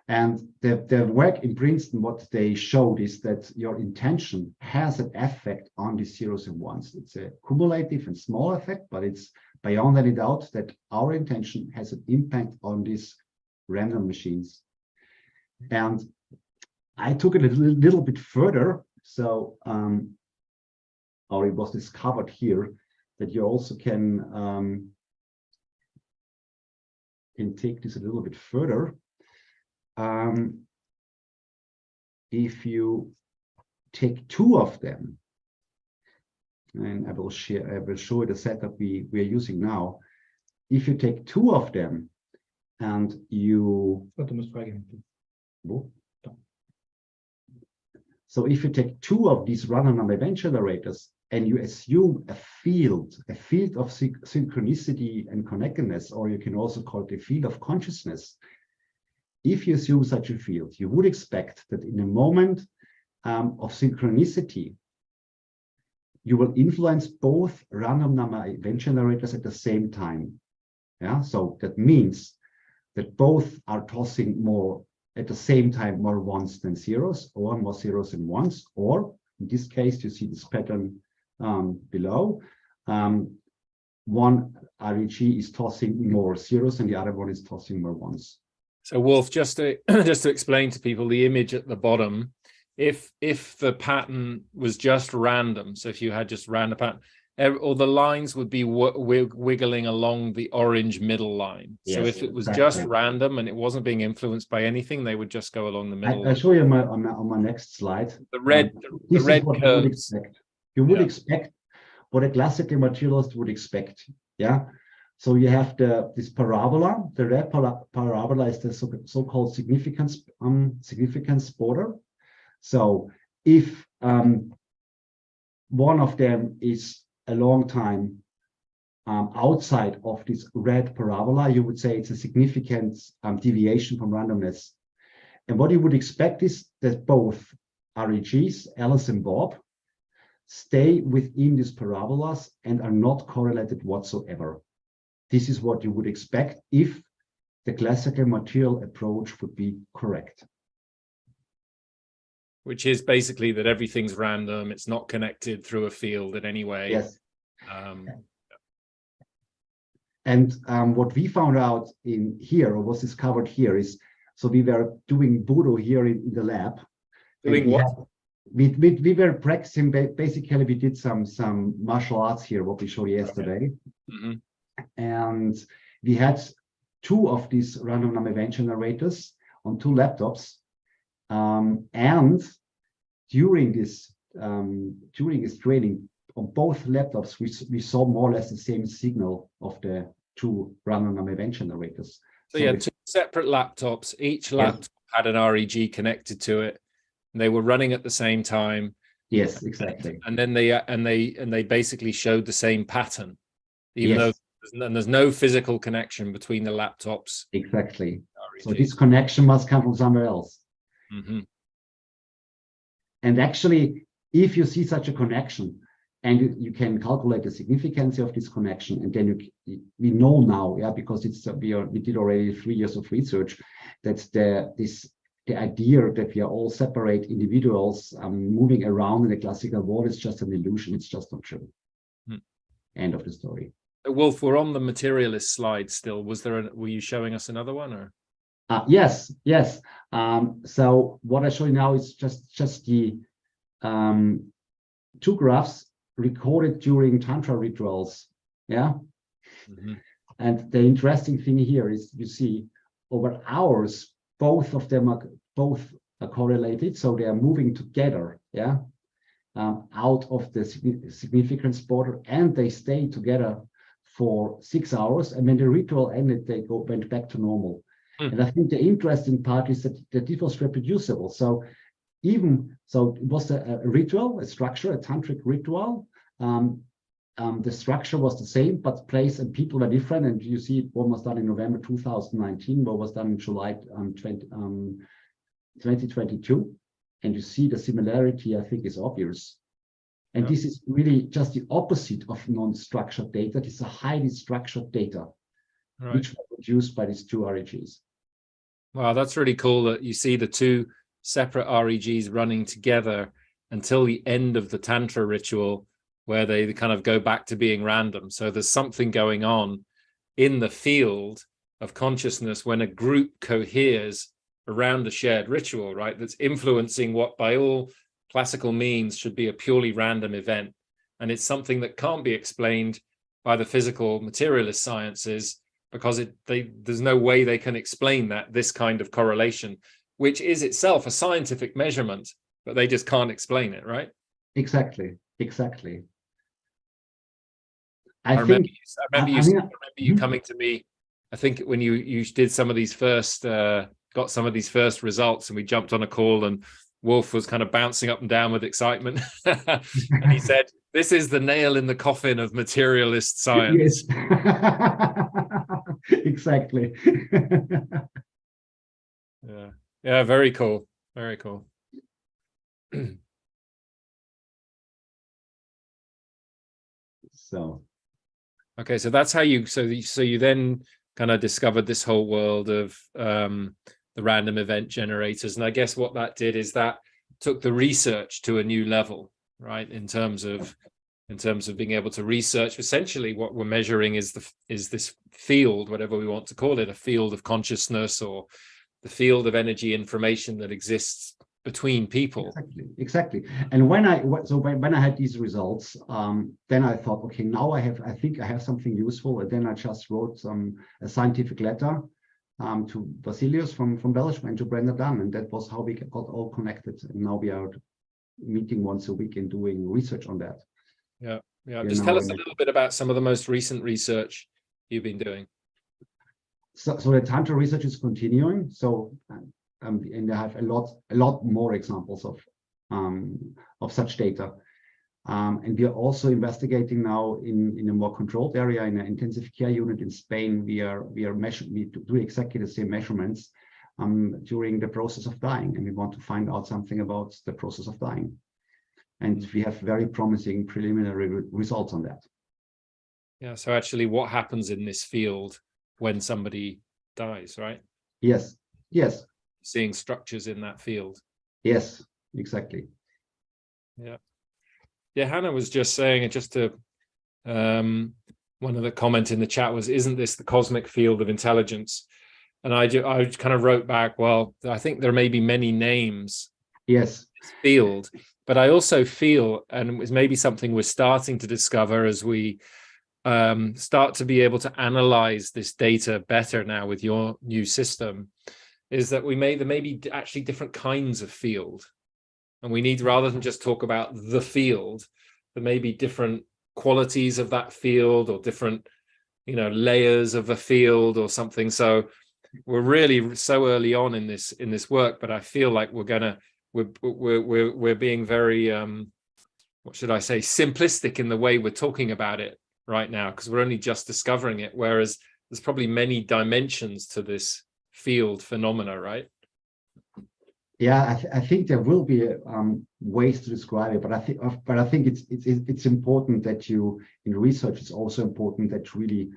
And the work in Princeton, what they showed is that your intention has an effect on the zeros and ones. It's a cumulative and small effect, but it's beyond any doubt that our intention has an impact on these random machines. And I took it a little bit further. So, or it was discovered here that you also can can take this a little bit further. If you take two of them, and I will show you the setup we are using now. If you take two of them and you so if you take two of these random number event generators and you assume a field of synchronicity and connectedness, or you can also call it a field of consciousness. If you assume such a field, you would expect that in a moment of synchronicity, you will influence both random number event generators at the same time. Yeah, so that means that both are tossing more at the same time, more ones than zeros, or more zeros than ones, or in this case, you see this pattern below. One REG is tossing more zeros and the other one is tossing more ones. So Wolf, just to explain to people the image at the bottom, if the pattern was just random, so if you had just random pattern, all the lines would be wiggling along the orange middle line. Yes, so if it was just random and it wasn't being influenced by anything, they would just go along the middle. I'll show you on my next slide. The red, the red curves. You would expect. You would expect what a classical materialist would expect. Yeah. So you have this parabola. The red parabola is the so-called significance border. So if one of them is a long time outside of this red parabola, you would say it's a significant deviation from randomness. And what you would expect is that both REGs, Alice and Bob, stay within these parabolas and are not correlated whatsoever. This is what you would expect if the classical material approach would be correct. Which is basically that everything's random, it's not connected through a field in any way. Yes. And what we found out in here, or was discovered here, is, so we were doing Budo here in the lab. Doing what? We were practicing, basically we did some martial arts here, what we showed yesterday. Okay. And we had two of these random number event generators on two laptops. And during this training on both laptops, we saw more or less the same signal of the two random number event generators. So you had two separate laptops. Each laptop had an REG connected to it, and they were running at the same time. Yes, exactly. And then they basically showed the same pattern, even though there's no physical connection between the laptops. Exactly. So this connection must come from somewhere else. Mm-hmm. And actually, if you see such a connection, and you can calculate the significance of this connection, and then we know now, because we did already 3 years of research, that the idea that we are all separate individuals moving around in a classical world is just an illusion. It's just not true. End of the story. Wolf, we're on the materialist slide still. Were you showing us another one, or? Yes. So what I show you now is just the two graphs recorded during Tantra rituals. Yeah. Mm-hmm. And the interesting thing here is, you see, over hours, both of them are correlated. So they are moving together. Yeah. Out of the significance border, and they stay together for 6 hours. And when the ritual ended, they went back to normal. And I think the interesting part is that it was reproducible. So it was a ritual, a structure, a tantric ritual. The structure was the same, but place and people were different. And you see, one was done in November 2019, one was done in July 2022. And you see the similarity, I think, is obvious. And this is really just the opposite of non-structured data. This is a highly structured data, which were produced by these two REGs. Wow, that's really cool that you see the two separate REGs running together until the end of the Tantra ritual, where they kind of go back to being random. So there's something going on in the field of consciousness when a group coheres around a shared ritual, right? That's influencing what by all classical means should be a purely random event. And it's something that can't be explained by the physical materialist sciences, because there's no way they can explain this kind of correlation, which is itself a scientific measurement, but they just can't explain it, right? Exactly. I remember think you coming to me, I think when you did some of these first got some of these first results, and we jumped on a call, and Wolf was kind of bouncing up and down with excitement. And he said, "This is the nail in the coffin of materialist science." Yes. Exactly. Yeah, very cool. So okay, so that's how you then kind of discovered this whole world of the random event generators. And I guess what that did is that took the research to a new level, right? In terms of being able to research. Essentially what we're measuring is this field, whatever we want to call it, a field of consciousness, or the field of energy information that exists between people. Exactly. And when I had these results, then I thought, okay, now I think I have something useful. And then I just wrote a scientific letter to Vasilius from Belgium and to Brenda Dunn, and that was how we got all connected. And now we are meeting once a week and doing research on that. Yeah. Just tell us a little bit about some of the most recent research you've been doing. So the Tantra research is continuing. So and I have a lot more examples of such data. And we are also investigating now in a more controlled area, in an intensive care unit in Spain. We do exactly the same measurements during the process of dying, and we want to find out something about the process of dying. And we have very promising preliminary results on that. Yeah. So actually, what happens in this field when somebody dies, right? Yes. Seeing structures in that field. Yes, exactly. Yeah, Hannah was just saying, just to one of the comments in the chat was, isn't this the cosmic field of intelligence? And I kind of wrote back, well, I think there may be many names. Yes. Field, but I also feel, and it was maybe something we're starting to discover as we start to be able to analyze this data better now with your new system, is that there may be actually different kinds of field, and we need, rather than just talk about the field, there may be different qualities of that field, or different, layers of a field or something. So we're really so early on in this work, but I feel like we're being very what should I say, simplistic in the way we're talking about it right now, because we're only just discovering it, whereas there's probably many dimensions to this field phenomena, right? Yeah, I think there will be ways to describe it, but I think it's important that you, in research, it's also important that you really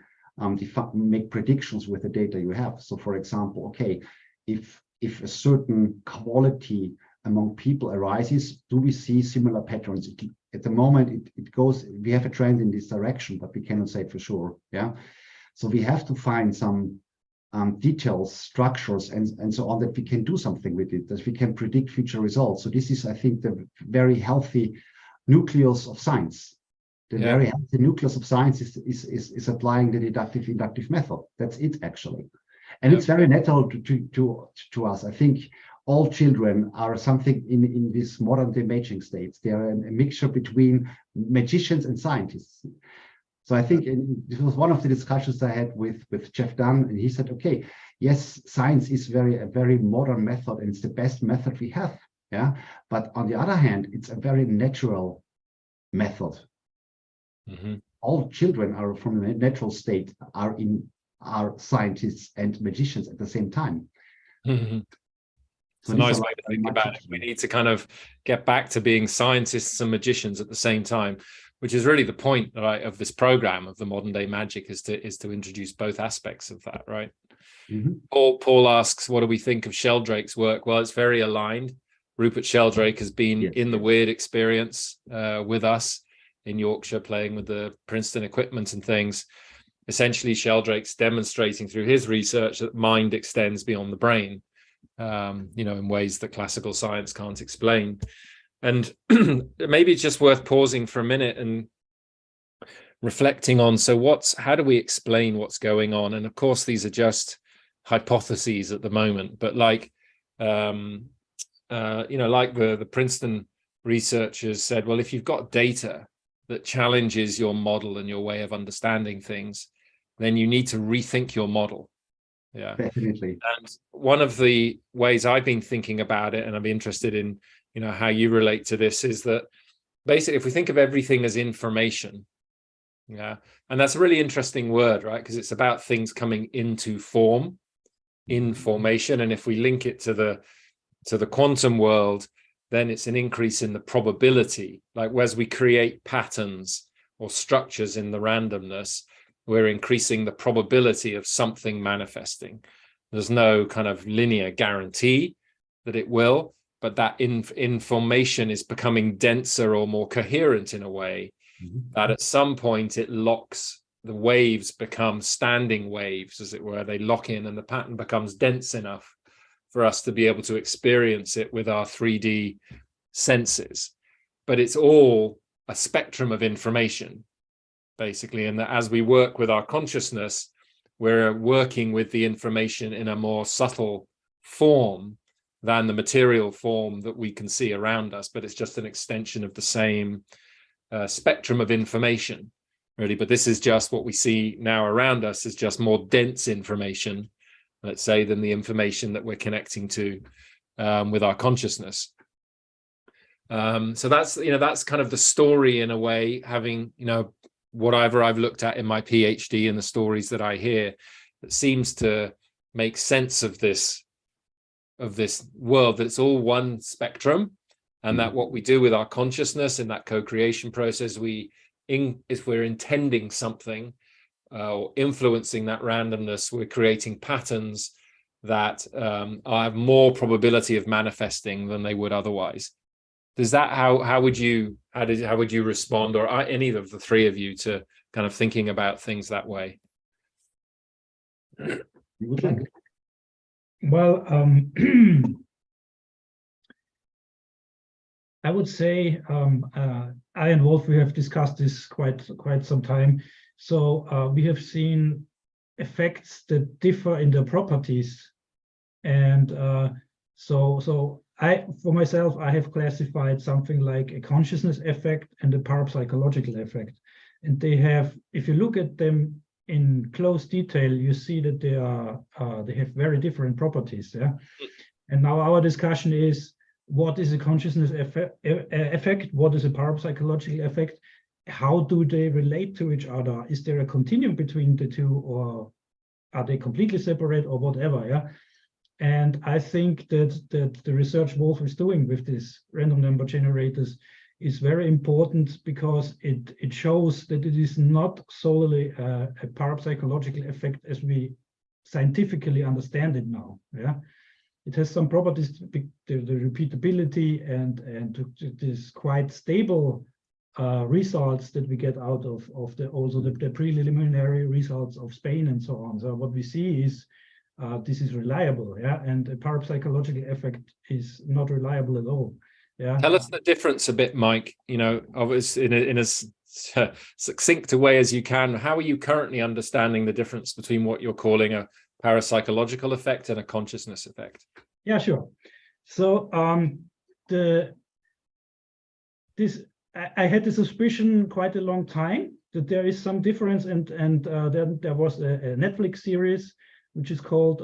make predictions with the data you have. So, for example, okay, if a certain quality among people arises, do we see similar patterns? At the moment, it goes. We have a trend in this direction, but we cannot say for sure. Yeah, so we have to find some details, structures, and so on, that we can do something with it, that we can predict future results. So this is, I think, the very healthy nucleus of science. The very healthy nucleus of science is applying the deductive inductive method. That's it, actually. And it's very natural to us. I think all children are something in this modern day maging states. They are a mixture between magicians and scientists. So I think this was one of the discussions I had with Jeff Dunn, and he said, okay, yes, science is a very modern method, and it's the best method we have. Yeah, but on the other hand, it's a very natural method. Mm-hmm. All children are from a natural state, are scientists and magicians at the same time. Mm-hmm. It's a nice way to think about it. We need to kind of get back to being scientists and magicians at the same time, which is really the point, right, of this program of the modern day magic, is to introduce both aspects of that, right? Mm-hmm. Paul asks, what do we think of Sheldrake's work? Well, it's very aligned. Rupert Sheldrake has been in the weird experience with us in Yorkshire, playing with the Princeton equipment and things. Essentially, Sheldrake's demonstrating through his research that mind extends beyond the brain, in ways that classical science can't explain. And maybe it's just worth pausing for a minute and reflecting on, so how do we explain what's going on? And of course, these are just hypotheses at the moment, but like, like the Princeton researchers said, well, if you've got data that challenges your model and your way of understanding things, then you need to rethink your model. Yeah, definitely. And one of the ways I've been thinking about it, and I'd be interested in, how you relate to this, is that basically, if we think of everything as information, yeah, and that's a really interesting word, right? Because it's about things coming into form, information, and if we link it to the quantum world, then it's an increase in the probability. Like as we create patterns or structures in the randomness, we're increasing the probability of something manifesting. There's no kind of linear guarantee that it will, but that information is becoming denser or more coherent in a way that at some point it locks, the waves become standing waves, as it were. They lock in and the pattern becomes dense enough for us to be able to experience it with our 3D senses. But it's all a spectrum of information, basically, and that as we work with our consciousness, we're working with the information in a more subtle form than the material form that we can see around us, but it's just an extension of the same spectrum of information, really. But this is just what we see now around us is just more dense information, let's say, than the information that we're connecting to with our consciousness. So that's kind of the story in a way, having, whatever I've looked at in my PhD and the stories that I hear, that seems to make sense of this world, that it's all one spectrum, and that what we do with our consciousness in that co-creation process, if we're intending something or influencing that randomness, we're creating patterns that have more probability of manifesting than they would otherwise. Does that how would you respond, or any of the three of you, to kind of thinking about things that way? Well, I would say I and Wolf, we have discussed this quite some time. So we have seen effects that differ in their properties, and so for myself, I have classified something like a consciousness effect and a parapsychological effect, and they have, if you look at them in close detail, you see that they have very different properties. Yeah, and now our discussion is, what is a consciousness effect? What is a parapsychological effect? How do they relate to each other? Is there a continuum between the two, or are they completely separate, or whatever? Yeah. And I think that the research Wolf is doing with these random number generators is very important, because it shows that it is not solely a parapsychological effect as we scientifically understand it now. Yeah. It has some properties, the repeatability and this quite stable results that we get out of the preliminary results of Spain and so on. So what we see is this is reliable, yeah, and a parapsychological effect is not reliable at all. Yeah. Tell us the difference a bit, Mike. Obviously in as succinct a way as you can. How are you currently understanding the difference between what you're calling a parapsychological effect and a consciousness effect? Yeah, sure. So I had the suspicion quite a long time that there is some difference, and then there was a Netflix series which is called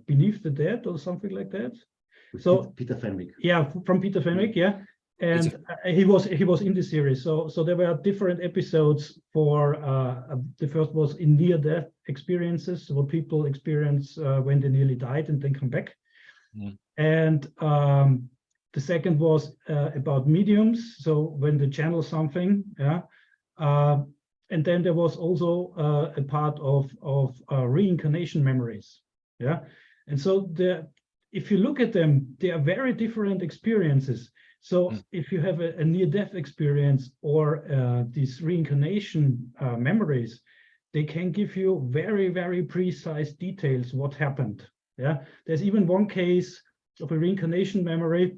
Beneath the Dead or something like that. So Peter Fenwick. Yeah, from Peter Fenwick, yeah. And he was in the series. So there were different episodes for the first was in near-death experiences, what people experience when they nearly died and then come back. And the second was about mediums, so when they channel something, yeah. And then there was also a part of reincarnation memories, yeah. And so if you look at them, they are very different experiences. So if you have a near-death experience or these reincarnation memories, they can give you very, very precise details what happened. Yeah, there's even one case of a reincarnation memory,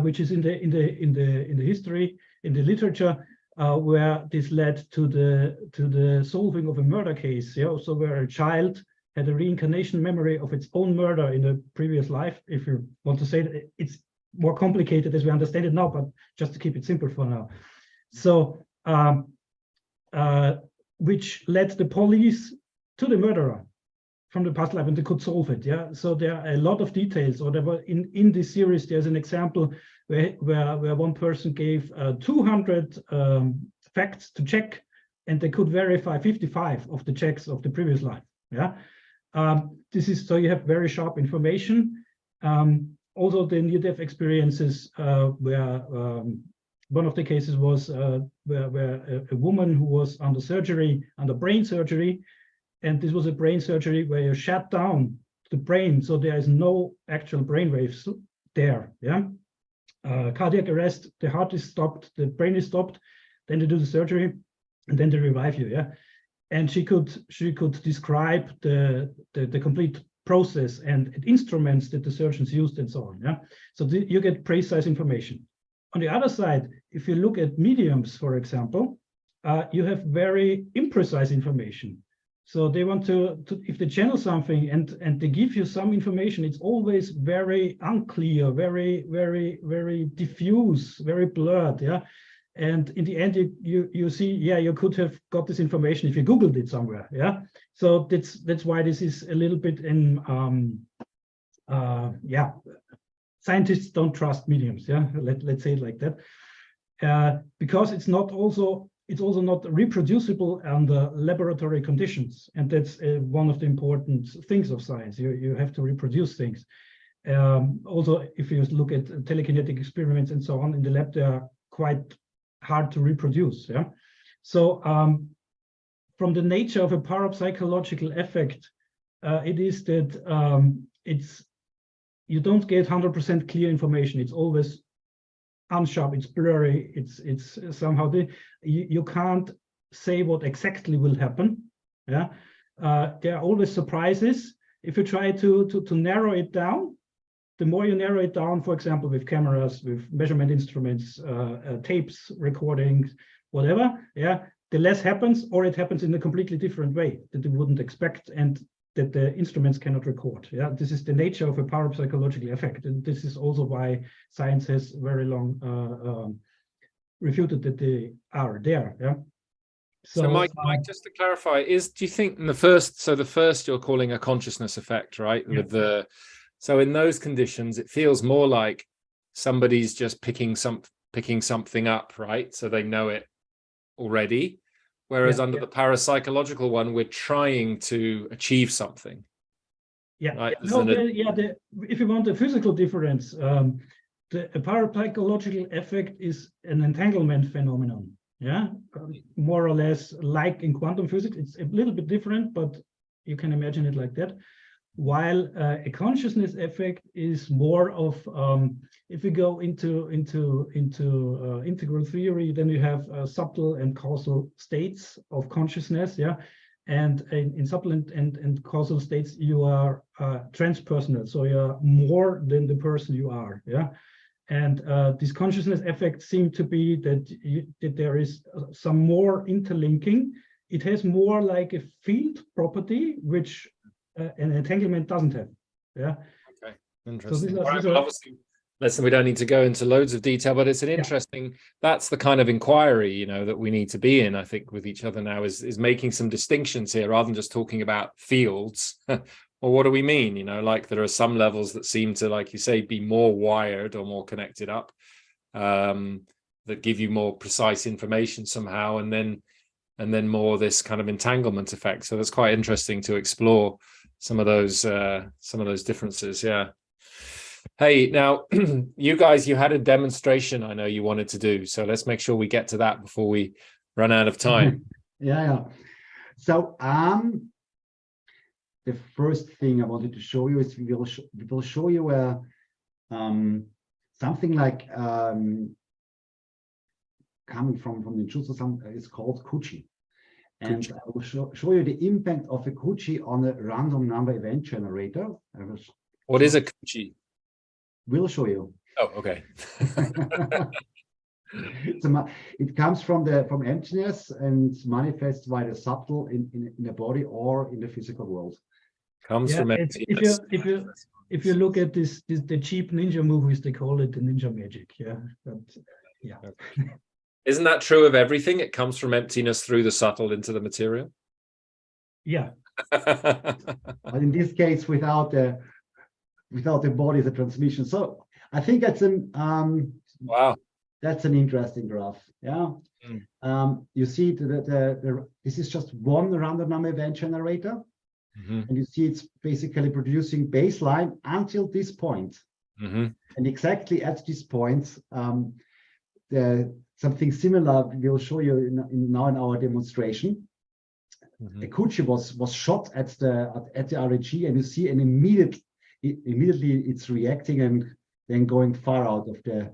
which is in the history, in the literature. where this led to the solving of a murder case. Yeah, so where a child had a reincarnation memory of its own murder in a previous life. If you want to say that, it's more complicated as we understand it now, but just to keep it simple for now. So, which led the police to the murderer from the past life, and they could solve it. Yeah. So there are a lot of details. Or there were in this series, there's an example where one person gave 200 facts to check, and they could verify 55 of the checks of the previous life. Yeah. This is so you have very sharp information. Also, the near-death experiences where one of the cases was where a woman who was under brain surgery, and this was a brain surgery where you shut down the brain, so there is no actual brain waves there. Yeah, cardiac arrest, the heart is stopped, the brain is stopped, then they do the surgery, and then they revive you. Yeah, and she could describe the complete process and instruments that the surgeons used and so on. Yeah, so you get precise information. On the other side, if you look at mediums, for example, you have very imprecise information. So they want to if they channel something and they give you some information, it's always very unclear, very diffuse, very blurred. Yeah, and in the end, you see, yeah, you could have got this information if you Googled it somewhere. Yeah, so that's why this is a little bit in yeah. Scientists don't trust mediums. Yeah, let's say it like that, because it's also not reproducible under laboratory conditions, and that's one of the important things of science. You have to reproduce things. Also, if you look at telekinetic experiments and so on in the lab, they are quite hard to reproduce. Yeah, so from the nature of a parapsychological effect, it is that you don't get 100% clear information. It's always unsharp, it's blurry, it's somehow you can't say what exactly will happen. Yeah, there are always surprises. If you try to narrow it down, the more you narrow it down, for example, with cameras, with measurement instruments, tapes, recordings, whatever, yeah, the less happens, or it happens in a completely different way that you wouldn't expect, and that the instruments cannot record. Yeah, this is the nature of a parapsychological effect, and this is also why science has very long refuted that they are there. Yeah. So Mike, just to clarify, do you think in the first you're calling a consciousness effect, right? Yeah. So in those conditions, it feels more like somebody's just picking something up, right? So they know it already. Whereas under the parapsychological one, we're trying to achieve something. Yeah. Right? If you want a physical difference, the parapsychological effect is an entanglement phenomenon. Yeah, more or less like in quantum physics. It's a little bit different, but you can imagine it like that. While a consciousness effect is more of, if we go into integral theory, then you have subtle and causal states of consciousness. Yeah, and in subtle and causal states, you are transpersonal, so you are more than the person you are. Yeah, and these consciousness effects seem to be that there is some more interlinking. It has more like a field property, which an entanglement doesn't have. Yeah. Okay. Interesting. So obviously, listen, we don't need to go into loads of detail, but it's an interesting. That's the kind of inquiry, that we need to be in. I think with each other now is making some distinctions here, rather than just talking about fields. Well, what do we mean? Like there are some levels that seem to, like you say, be more wired or more connected up, that give you more precise information somehow, and then more this kind of entanglement effect. So that's quite interesting to explore some of those differences. Yeah. Hey, now you guys, you had a demonstration I know you wanted to do, so let's make sure we get to that before we run out of time. Yeah. So the first thing I wanted to show you is we will show you something like coming from the jutsu, it's called Kuchi. And I will show you the impact of a Kuchi on a random number event generator. What is a Kuchi? We'll show you. Oh, okay. It comes from emptiness and manifests by the subtle in the body or in the physical world. Comes Yeah, from it's, emptiness. if you look at the cheap ninja movies, they call it the ninja magic. Yeah, but yeah. Isn't that true of everything? It comes from emptiness through the subtle into the material. Yeah. But in this case, without the body, the transmission. So I think that's Wow. that's an interesting graph. Yeah. You see this is just one random number event generator. And you see it's basically producing baseline until this point. And exactly at this point, something similar we'll show you now in our demonstration. A Kuchi was shot at the RAG, and you see an immediately it's reacting and then going far out of the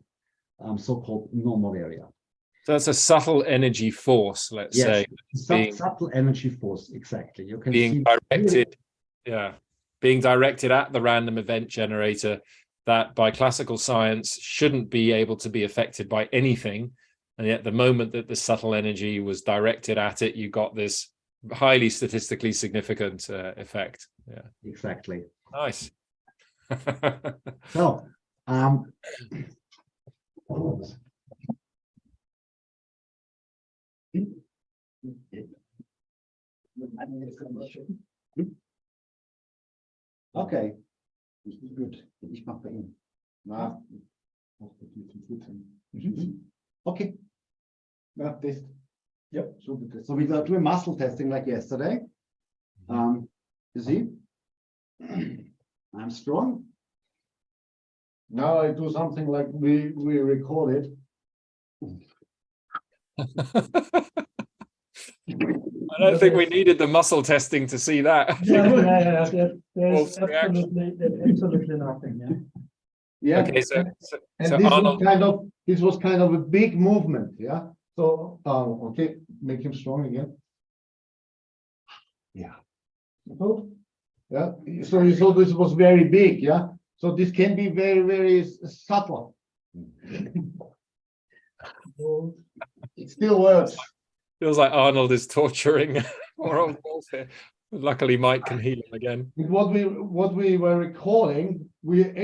so-called normal area. So that's a subtle energy force, let's say. Subtle energy force, exactly. You can being see directed, being directed at the random event generator that by classical science shouldn't be able to be affected by anything. And yet the moment that the subtle energy was directed at it, you got this highly statistically significant effect. Yeah, exactly. Nice. So, okay. Gut. Ich mache bei Ihnen. Na. Okay. Yeah, test. Yep. So we are doing muscle testing like yesterday. You see, I'm strong. Now I do something like we recorded. I don't think we needed the muscle testing to see that. There's absolutely nothing. Yeah. Okay, so this Arnold, was kind of a big movement. Yeah. So okay, make him strong again. Yeah. Yeah. So you saw this was very big. Yeah. So this can be very, very subtle. It still works. feels like Arnold is torturing poor old Wolf here. Luckily, Mike can heal him again. What we were recording, I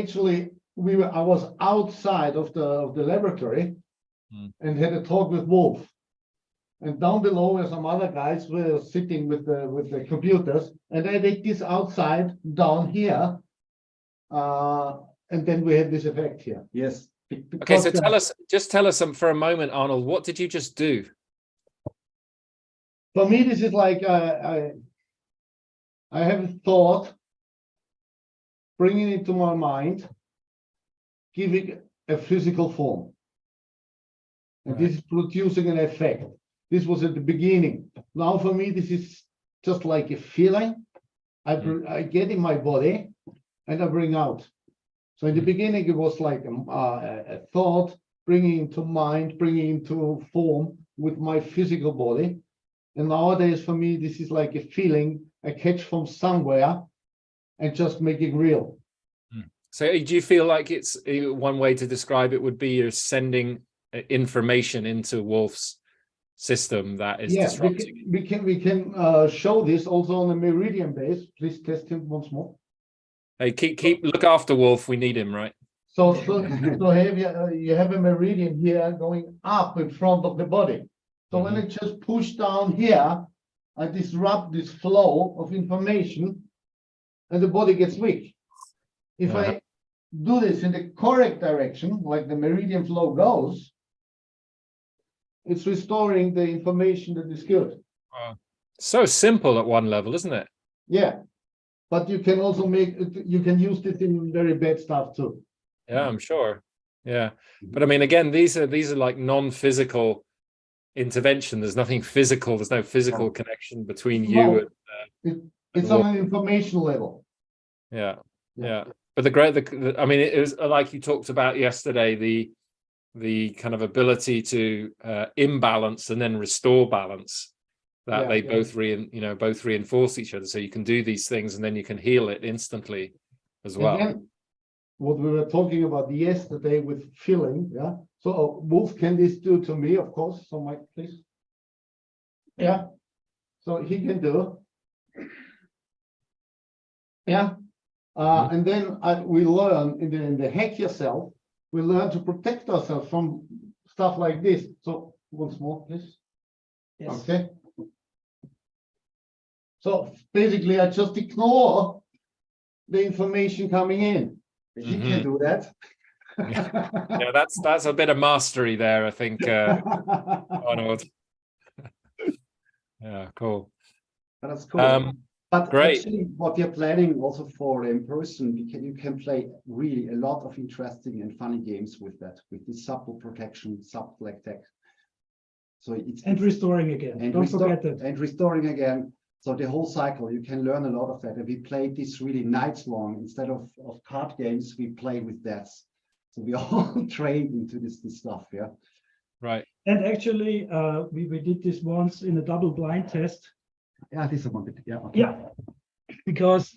was outside of the laboratory and had a talk with Wolf. And down below were some other guys were sitting with the computers, and I did this outside down here, and then we had this effect here. Yes. Okay, so tell us for a moment, Arnold, what did you just do? For me, this is like I have a thought, bringing it to my mind, giving a physical form, and this is producing an effect. This was at the beginning. Now for me, this is just like a feeling. I get in my body and I bring out. So in the beginning, it was like a thought, bringing into mind, bringing into form with my physical body. And nowadays, for me, this is like a feeling I catch from somewhere and just make it real. So do you feel like it's one way to describe it would be you're sending information into Wolf's system that is disrupting? We can show this also on a meridian base. Please test him once more. Hey, look after Wolf. We need him, right? So you have a meridian here going up in front of the body. So when I just push down here, I disrupt this flow of information, and the body gets weak. If I do this in the correct direction, like the meridian flow goes, it's restoring the information that is good. So simple at one level, isn't it? Yeah, but you can also you can use this in very bad stuff too. Yeah, I'm sure. Yeah, but I mean, again, these are like non-physical intervention. There's nothing physical. There's no physical connection between you and it's on an information level. Yeah. But I mean, it was like you talked about yesterday, the kind of ability to imbalance and then restore balance, that they both reinforce each other. So you can do these things and then you can heal it instantly as well. what we were talking about yesterday with filling. Yeah. So Wolf can this do to me, of course. So Mike, please. Yeah. So he can do. Yeah. And then we learn in the hack yourself, we learn to protect ourselves from stuff like this. So once more, please. Yes. Okay. So basically, I just ignore the information coming in. He can do that. Yeah, that's a bit of mastery there, I think, Arnold. Yeah, cool. That's cool. But great. actually, what you're planning also for in person, you can play really a lot of interesting and funny games with that, with this subtle protection, subtle attack. So And restoring again. And Don't forget that. And restoring again. So the whole cycle, you can learn a lot of that. And we played this really nights long. Instead of card games, we played with that. So we all trained into this stuff, yeah. Right. And actually, we did this once in a double blind test. Yeah, this one. Yeah. Okay. Yeah. Because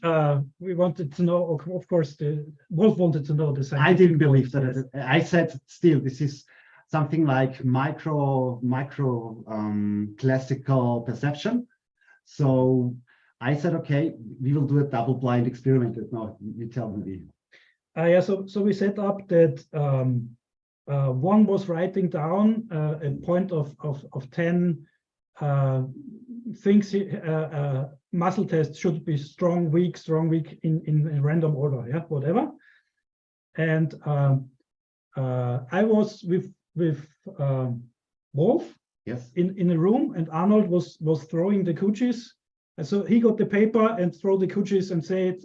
we wanted to know, of course, Wolf wanted to know the same. I didn't believe that. I said, still, this is something like micro classical perception. So I said, okay, we will do a double blind experiment. Now you tell me. Yeah, so we set up that one was writing down a point of 10 things. Muscle test should be strong, weak in random order, yeah, whatever. And I was with Wolf, yes, in a room, and Arnold was throwing the coochies, and so he got the paper and throw the coochies and say it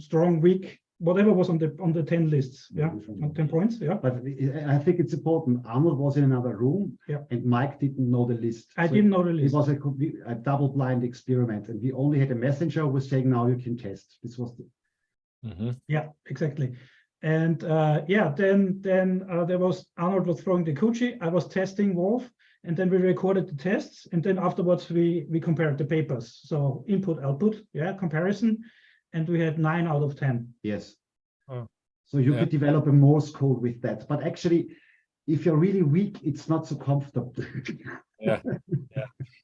strong, weak, whatever was on the 10 lists, yeah, on 10 points, yeah. But I think it's important. Arnold was in another room, yeah, and Mike didn't know the list. I didn't know the list. It was a double blind experiment, and we only had a messenger who was saying, now you can test. This was the... Yeah, exactly. And yeah, then there was Arnold was throwing the coochie, I was testing Wolf, and then we recorded the tests, and then afterwards we compared the papers. So input, output, yeah, comparison, and we had 9 out of 10. Yes. Oh. So you could develop a Morse code with that. But actually, if you're really weak, it's not so comfortable. Yeah.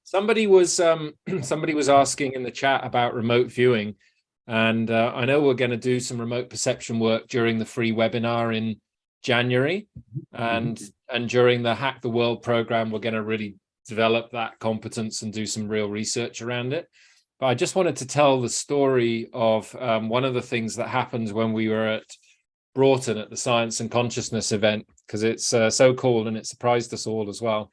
Somebody was asking in the chat about remote viewing. And I know we're going to do some remote perception work during the free webinar in January. And during the Hack the World program, we're going to really develop that competence and do some real research around it. But I just wanted to tell the story of one of the things that happened when we were at Broughton at the Science and Consciousness event, because it's so cool and it surprised us all as well.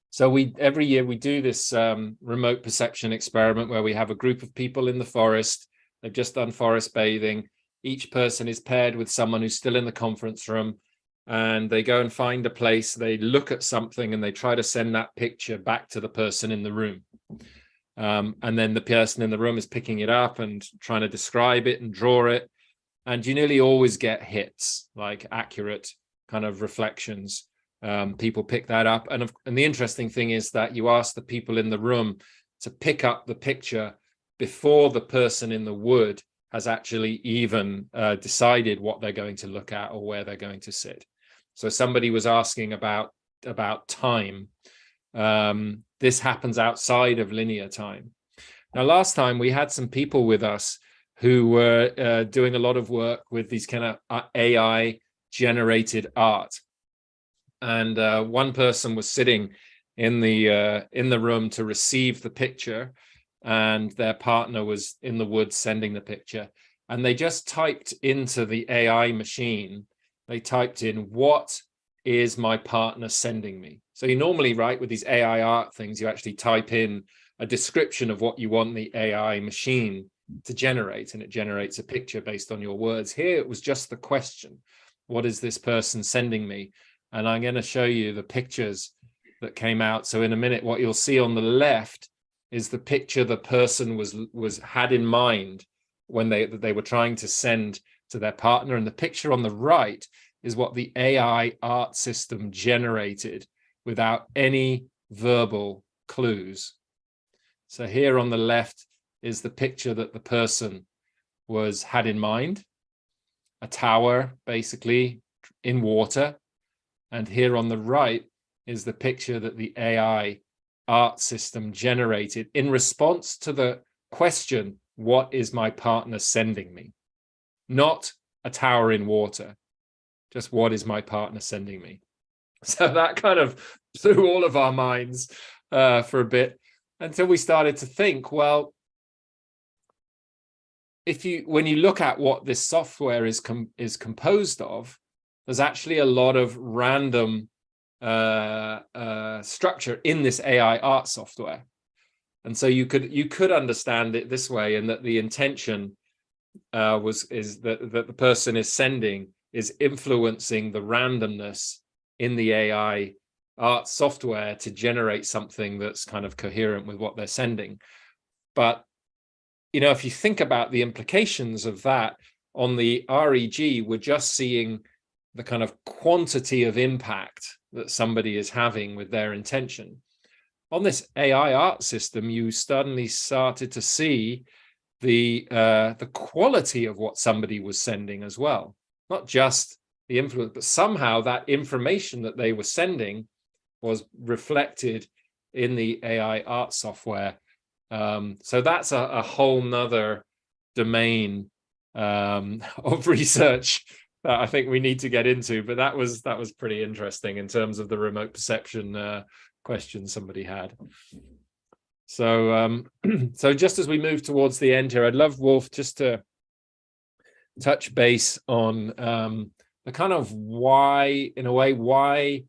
So every year we do this remote perception experiment where we have a group of people in the forest. They've just done forest bathing. Each person is paired with someone who's still in the conference room, and they go and find a place. They look at something and they try to send that picture back to the person in the room. And then the person in the room is picking it up and trying to describe it and draw it. And you nearly always get hits, like accurate kind of reflections. People pick that up, and the interesting thing is that you ask the people in the room to pick up the picture before the person in the wood has actually even decided what they're going to look at or where they're going to sit. So somebody was asking about time. This happens outside of linear time. Now, last time we had some people with us who were doing a lot of work with these kind of AI generated art. And one person was sitting in the room to receive the picture, and their partner was in the woods sending the picture. And they just typed into the AI machine, they typed in, what is my partner sending me? So you normally, right, with these AI art things, you actually type in a description of what you want the AI machine to generate, and it generates a picture based on your words. Here, it was just the question, what is this person sending me? And I'm going to show you the pictures that came out. So in a minute, what you'll see on the left is the picture the person had in mind when they were trying to send to their partner. And the picture on the right is what the AI art system generated without any verbal clues. So here on the left is the picture that the person had in mind. a tower, basically, in water. And here on the right is the picture that the AI art system generated in response to the question, what is my partner sending me? Not a tower in water, just what is my partner sending me? So that kind of blew all of our minds for a bit, until we started to think, well, when you look at what this software is composed of, there's actually a lot of random structure in this AI art software. And so you could understand it this way, and that the intention is that the person is sending is influencing the randomness in the AI art software to generate something that's kind of coherent with what they're sending. But if you think about the implications of that on the REG, we're just seeing the kind of quantity of impact that somebody is having with their intention. On this AI art system, you suddenly started to see the quality of what somebody was sending as well, not just the influence, but somehow that information that they were sending was reflected in the AI art software. So that's a whole nother domain of research that I think we need to get into. But that was pretty interesting in terms of the remote perception question somebody had. So so just as we move towards the end here, I'd love, Wolf, just to touch base on the kind of why, in a way, why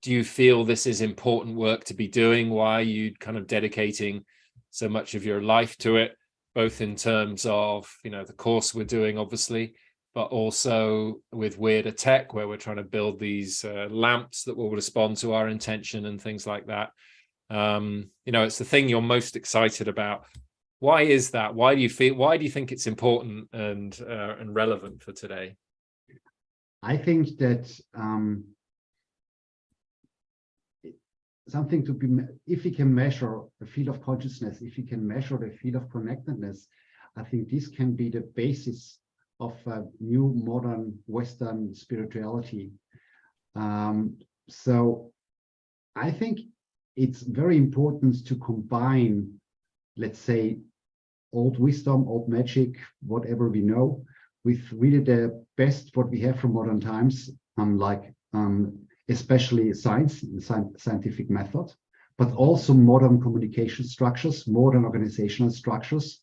do you feel this is important work to be doing? Why are you kind of dedicating so much of your life to it, both in terms of, the course we're doing, obviously, but also with Weirder Tech, where we're trying to build these lamps that will respond to our intention and things like that. It's the thing you're most excited about. Why is that? Why do you think it's important and relevant for today? I think that something to be, if we can measure the field of consciousness, if we can measure the field of connectedness, I think this can be the basis of a new modern Western spirituality. So I think it's very important to combine, let's say, old wisdom, old magic, whatever we know, with really the best what we have from modern times, especially science, scientific method, but also modern communication structures, modern organizational structures.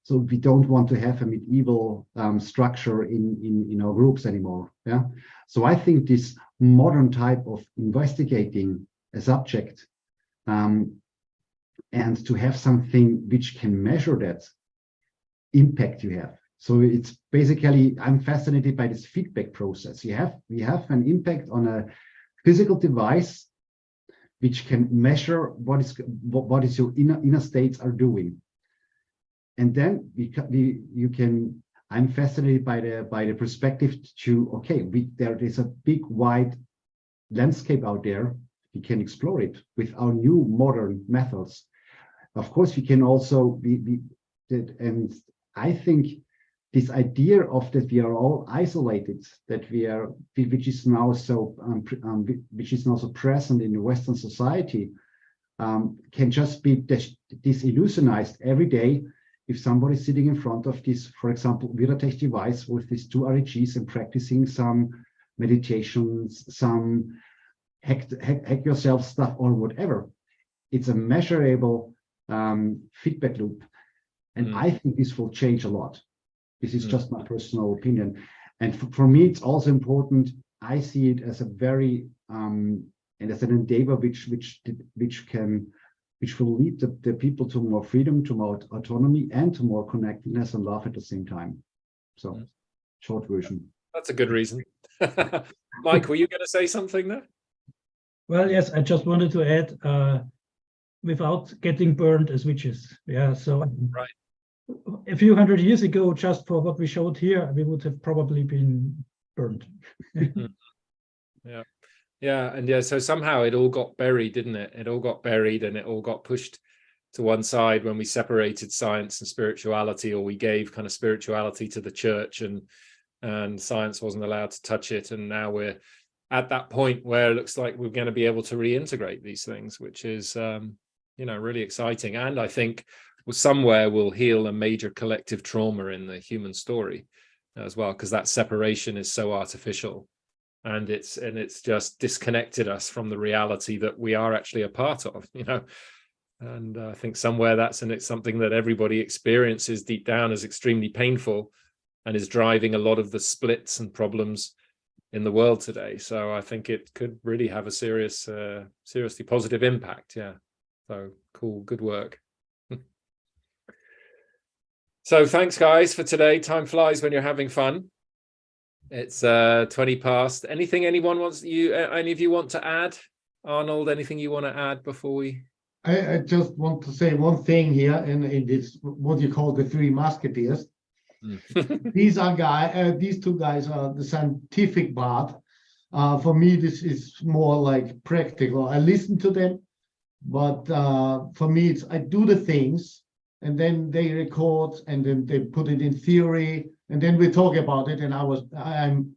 So we don't want to have a medieval structure in our groups anymore. Yeah. So I think this modern type of investigating a subject and to have something which can measure that impact you have. So it's basically, I'm fascinated by this feedback process. We have an impact on a physical device which can measure what is your inner states are doing. And then I'm fascinated by the perspective to, okay, there is a big wide landscape out there. We can explore it with our new modern methods. Of course, we can also and I think this idea of that we are all isolated, that which is now so present in the Western society, can just be disillusionized every day if somebody is sitting in front of this, for example, Weirder Tech device with these two REGs and practicing some meditations, some hack yourself stuff or whatever. It's a measurable feedback loop. And I think this will change a lot. This is just my personal opinion. And for me, it's also important. I see it as a very, and as an endeavor which will lead the people to more freedom, to more autonomy, and to more connectedness and love at the same time. So, short version. That's a good reason. Mike, were you going to say something there? Well, yes, I just wanted to add, without getting burned as witches. Yeah, so right. A few hundred years ago, just for what we showed here, we would have probably been burned. Yeah. So somehow it all got buried, didn't it? It all got buried and it all got pushed to one side when we separated science and spirituality, or we gave kind of spirituality to the church and and science wasn't allowed to touch it. And now we're at that point where it looks like we're going to be able to reintegrate these things, which is, really exciting. And I think somewhere will heal a major collective trauma in the human story as well, because that separation is so artificial, and it's just disconnected us from the reality that we are actually a part of, And I think somewhere it's something that everybody experiences deep down as extremely painful, and is driving a lot of the splits and problems in the world today. So I think it could really have a seriously positive impact. Yeah. So cool. Good work. So thanks, guys, for today. Time flies when you're having fun. It's 20 past. Anything any of you want to add? Arnold, anything you want to add before we... I just want to say one thing here, and it is what you call the three musketeers. These two guys are the scientific part. For me, this is more like practical. I listen to them, but for me, I do the things, and then they record, and then they put it in theory, and then we talk about it. And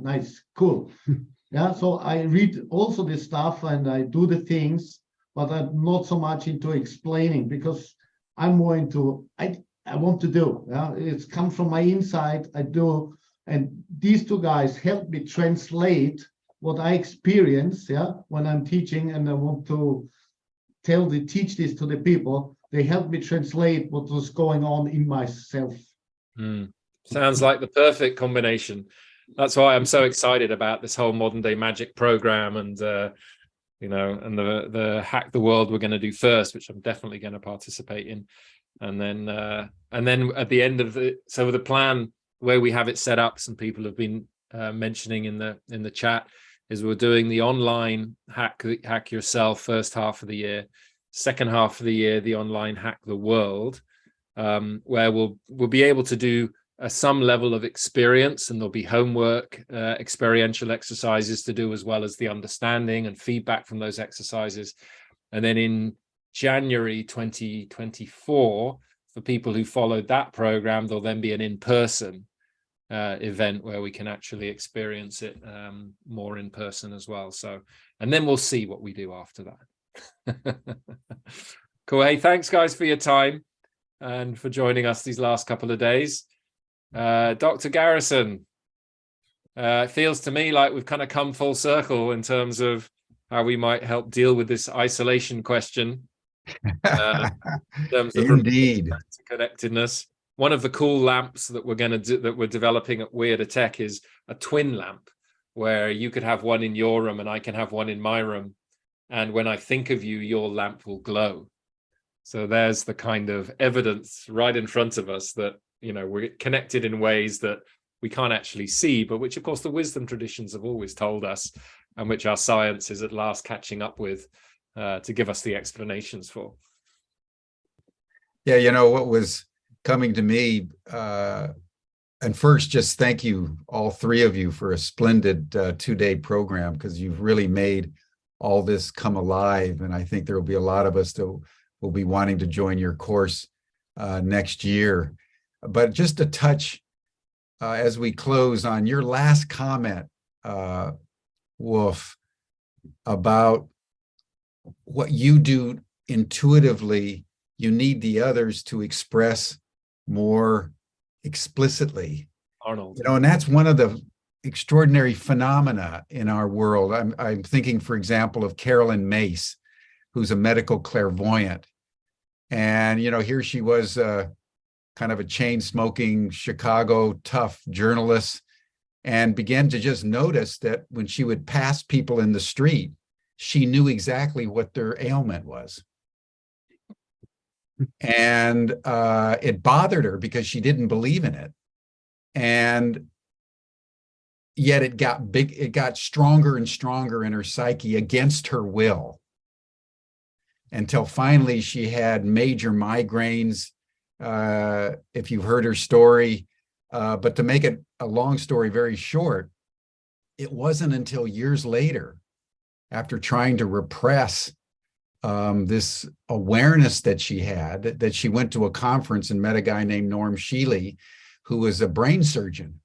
nice, cool. Yeah, so I read also this stuff, and I do the things, but I'm not so much into explaining, because I'm more into I want to do. Yeah, it's come from my inside. I do, and these two guys help me translate what I experience. Yeah, when I'm teaching and I want to teach this to the people, they help me translate what was going on in myself. Sounds like the perfect combination. That's why I'm so excited about this whole Modern Day Magic program, and and the Hack the World we're going to do first, which I'm definitely going to participate in. And then at the end of the plan, where we have it set up, some people have been mentioning in the chat, is we're doing the online hack yourself first half of the year, second half of the year the online Hack the World, where we'll be able to do some level of experience, and there'll be homework, experiential exercises to do, as well as the understanding and feedback from those exercises. And then in January 2024, for people who followed that program, there'll then be an in-person event where we can actually experience it more in person as well. So, and then we'll see what we do after that. Cool. Hey, thanks guys for your time and for joining us these last couple of days. Dr. Garrison, it feels to me like we've kind of come full circle in terms of how we might help deal with this isolation question. In terms of Indeed. Connectedness. One of the cool lamps that we're developing at Weirder Tech is a twin lamp, where you could have one in your room and I can have one in my room, and when I think of you, your lamp will glow. So there's the kind of evidence right in front of us that we're connected in ways that we can't actually see, but which of course the wisdom traditions have always told us, and which our science is at last catching up with to give us the explanations for. Yeah, what was coming to me, and first, just thank you, all three of you, for a splendid 2-day program, because you've really made all this come alive. And I think there will be a lot of us that will be wanting to join your course next year. But just to touch, as we close, on your last comment, Wolf, about what you do intuitively, you need the others to express more explicitly. Arnold. And that's one of the extraordinary phenomena in our world. I'm thinking, for example, of Carolyn Mace, who's a medical clairvoyant. And, here she was kind of a chain-smoking Chicago tough journalist, and began to just notice that when she would pass people in the street, she knew exactly what their ailment was. And it bothered her because she didn't believe in it. And yet it got stronger and stronger in her psyche against her will, until finally she had major migraines, if you've heard her story. But to make it a long story very short, it wasn't until years later, after trying to repress this awareness that she had, that she went to a conference and met a guy named Norm Shealy, who was a brain surgeon.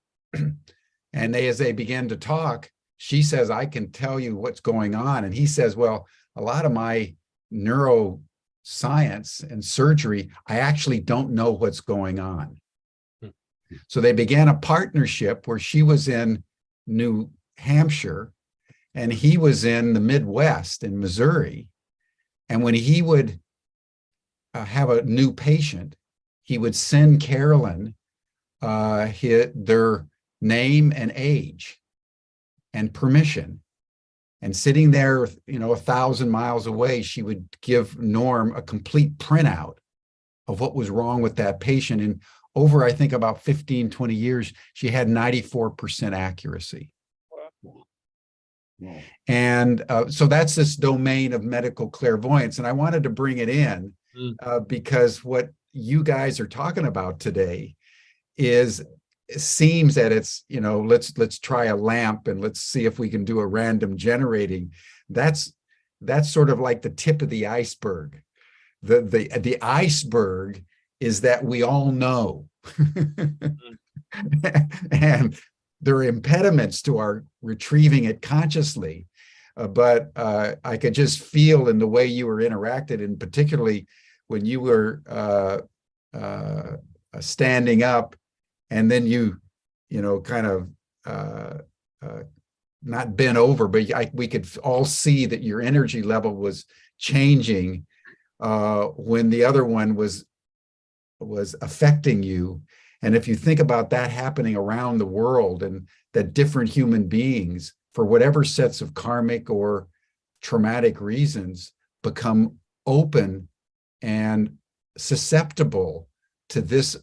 And as they begin to talk, she says, I can tell you what's going on. And he says, well, a lot of my neuroscience and surgery, I actually don't know what's going on. So they began a partnership where she was in New Hampshire and he was in the Midwest in Missouri. And when he would have a new patient, he would send Carolyn their name and age and permission. And sitting there, 1,000 miles away, she would give Norm a complete printout of what was wrong with that patient. And over, I think, about 15, 20 years, she had 94% accuracy. Wow. And so that's this domain of medical clairvoyance. And I wanted to bring it in because what you guys are talking about today is, it seems that it's, let's try a lamp and let's see if we can do a random generating. That's sort of like the tip of the iceberg. The iceberg is that we all know. And there are impediments to our retrieving it consciously. But I could just feel in the way you were interacted, and particularly when you were standing up, and then you kind of not bent over, but we could all see that your energy level was changing when the other one was affecting you. And if you think about that happening around the world, and that different human beings, for whatever sets of karmic or traumatic reasons, become open and susceptible to this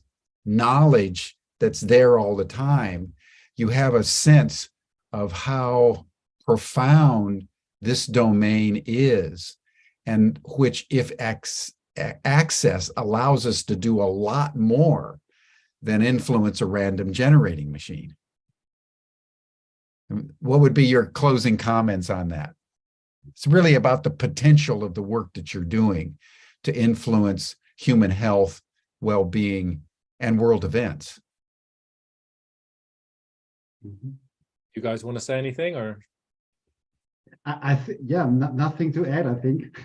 knowledge that's there all the time, you have a sense of how profound this domain is, and which, if access, allows us to do a lot more than influence a random generating machine. What would be your closing comments on that? It's really about the potential of the work that you're doing to influence human health, well-being, and world events. You guys want to say anything, or? I think, yeah, nothing to add, I think.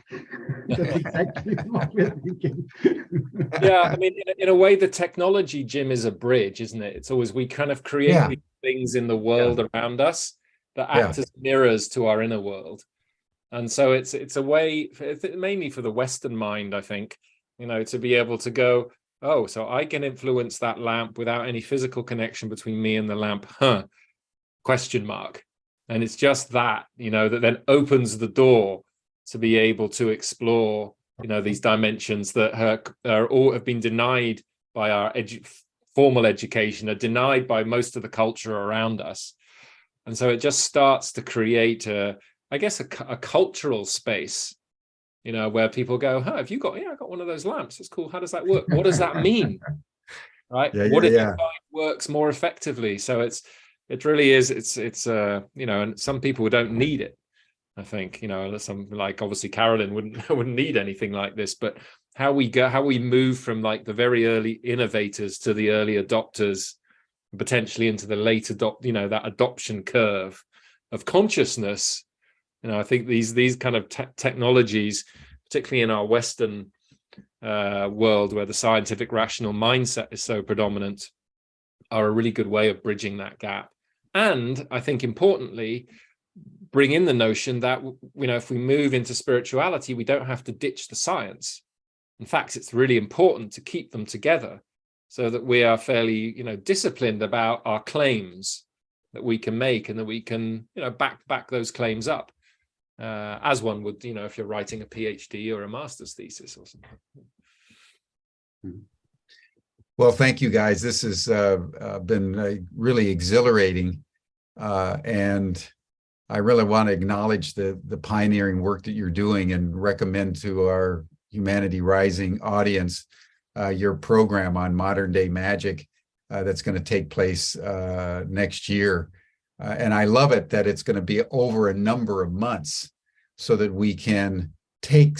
That's exactly what we're thinking. Yeah, I mean, in a way, the technology, Jim, is a bridge, isn't it? It's always, we kind of create these things in the world around us that act as mirrors to our inner world. And so it's a way, mainly for the Western mind, I think, to be able to go, oh, so I can influence that lamp without any physical connection between me and the lamp, question mark. And it's just that, that then opens the door to be able to explore, these dimensions that have been denied by our formal education, are denied by most of the culture around us. And so it just starts to create a cultural space, where people go, have you got, I got one of those lamps. It's cool. How does that work? What does that mean? Right. What if it works more effectively? So it really is. It's and some people don't need it. I think, some, like, obviously Carolyn wouldn't need anything like this, but how we move from like the very early innovators to the early adopters, potentially into the late that adoption curve of consciousness. I think these kind of technologies, particularly in our Western world, where the scientific rational mindset is so predominant, are a really good way of bridging that gap. And I think, importantly, bring in the notion that, if we move into spirituality, we don't have to ditch the science. In fact, it's really important to keep them together so that we are fairly, disciplined about our claims that we can make, and that we can, back those claims up, as one would, if you're writing a PhD or a master's thesis or something. Well, thank you, guys. This has been really exhilarating, and I really want to acknowledge the pioneering work that you're doing, and recommend to our Humanity Rising audience your program on modern day magic that's going to take place next year. And I love it that it's going to be over a number of months, so that we can take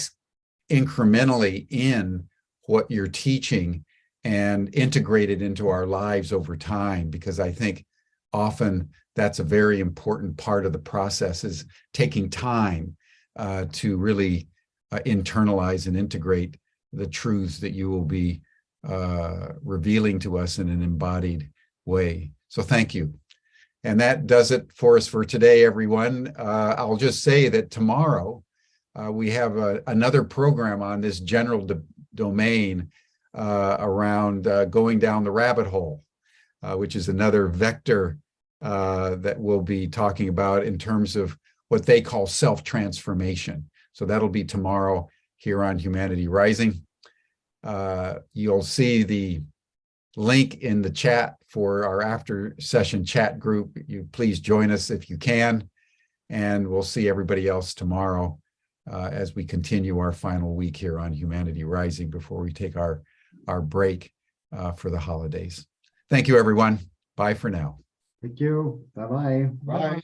incrementally in what you're teaching and integrate it into our lives over time. Because I think often that's a very important part of the process, is taking time to really internalize and integrate the truths that you will be revealing to us in an embodied way. So thank you. And that does it for us for today, everyone. I'll just say that tomorrow we have another program on this general domain around going down the rabbit hole, which is another vector that we'll be talking about in terms of what they call self-transformation. So that'll be tomorrow here on Humanity Rising. You'll see the link in the chat for our after session chat group. You please join us if you can, and we'll see everybody else tomorrow as we continue our final week here on Humanity Rising before we take our break for the holidays. Thank you, everyone. Bye for now. Thank you. Bye-bye. Bye.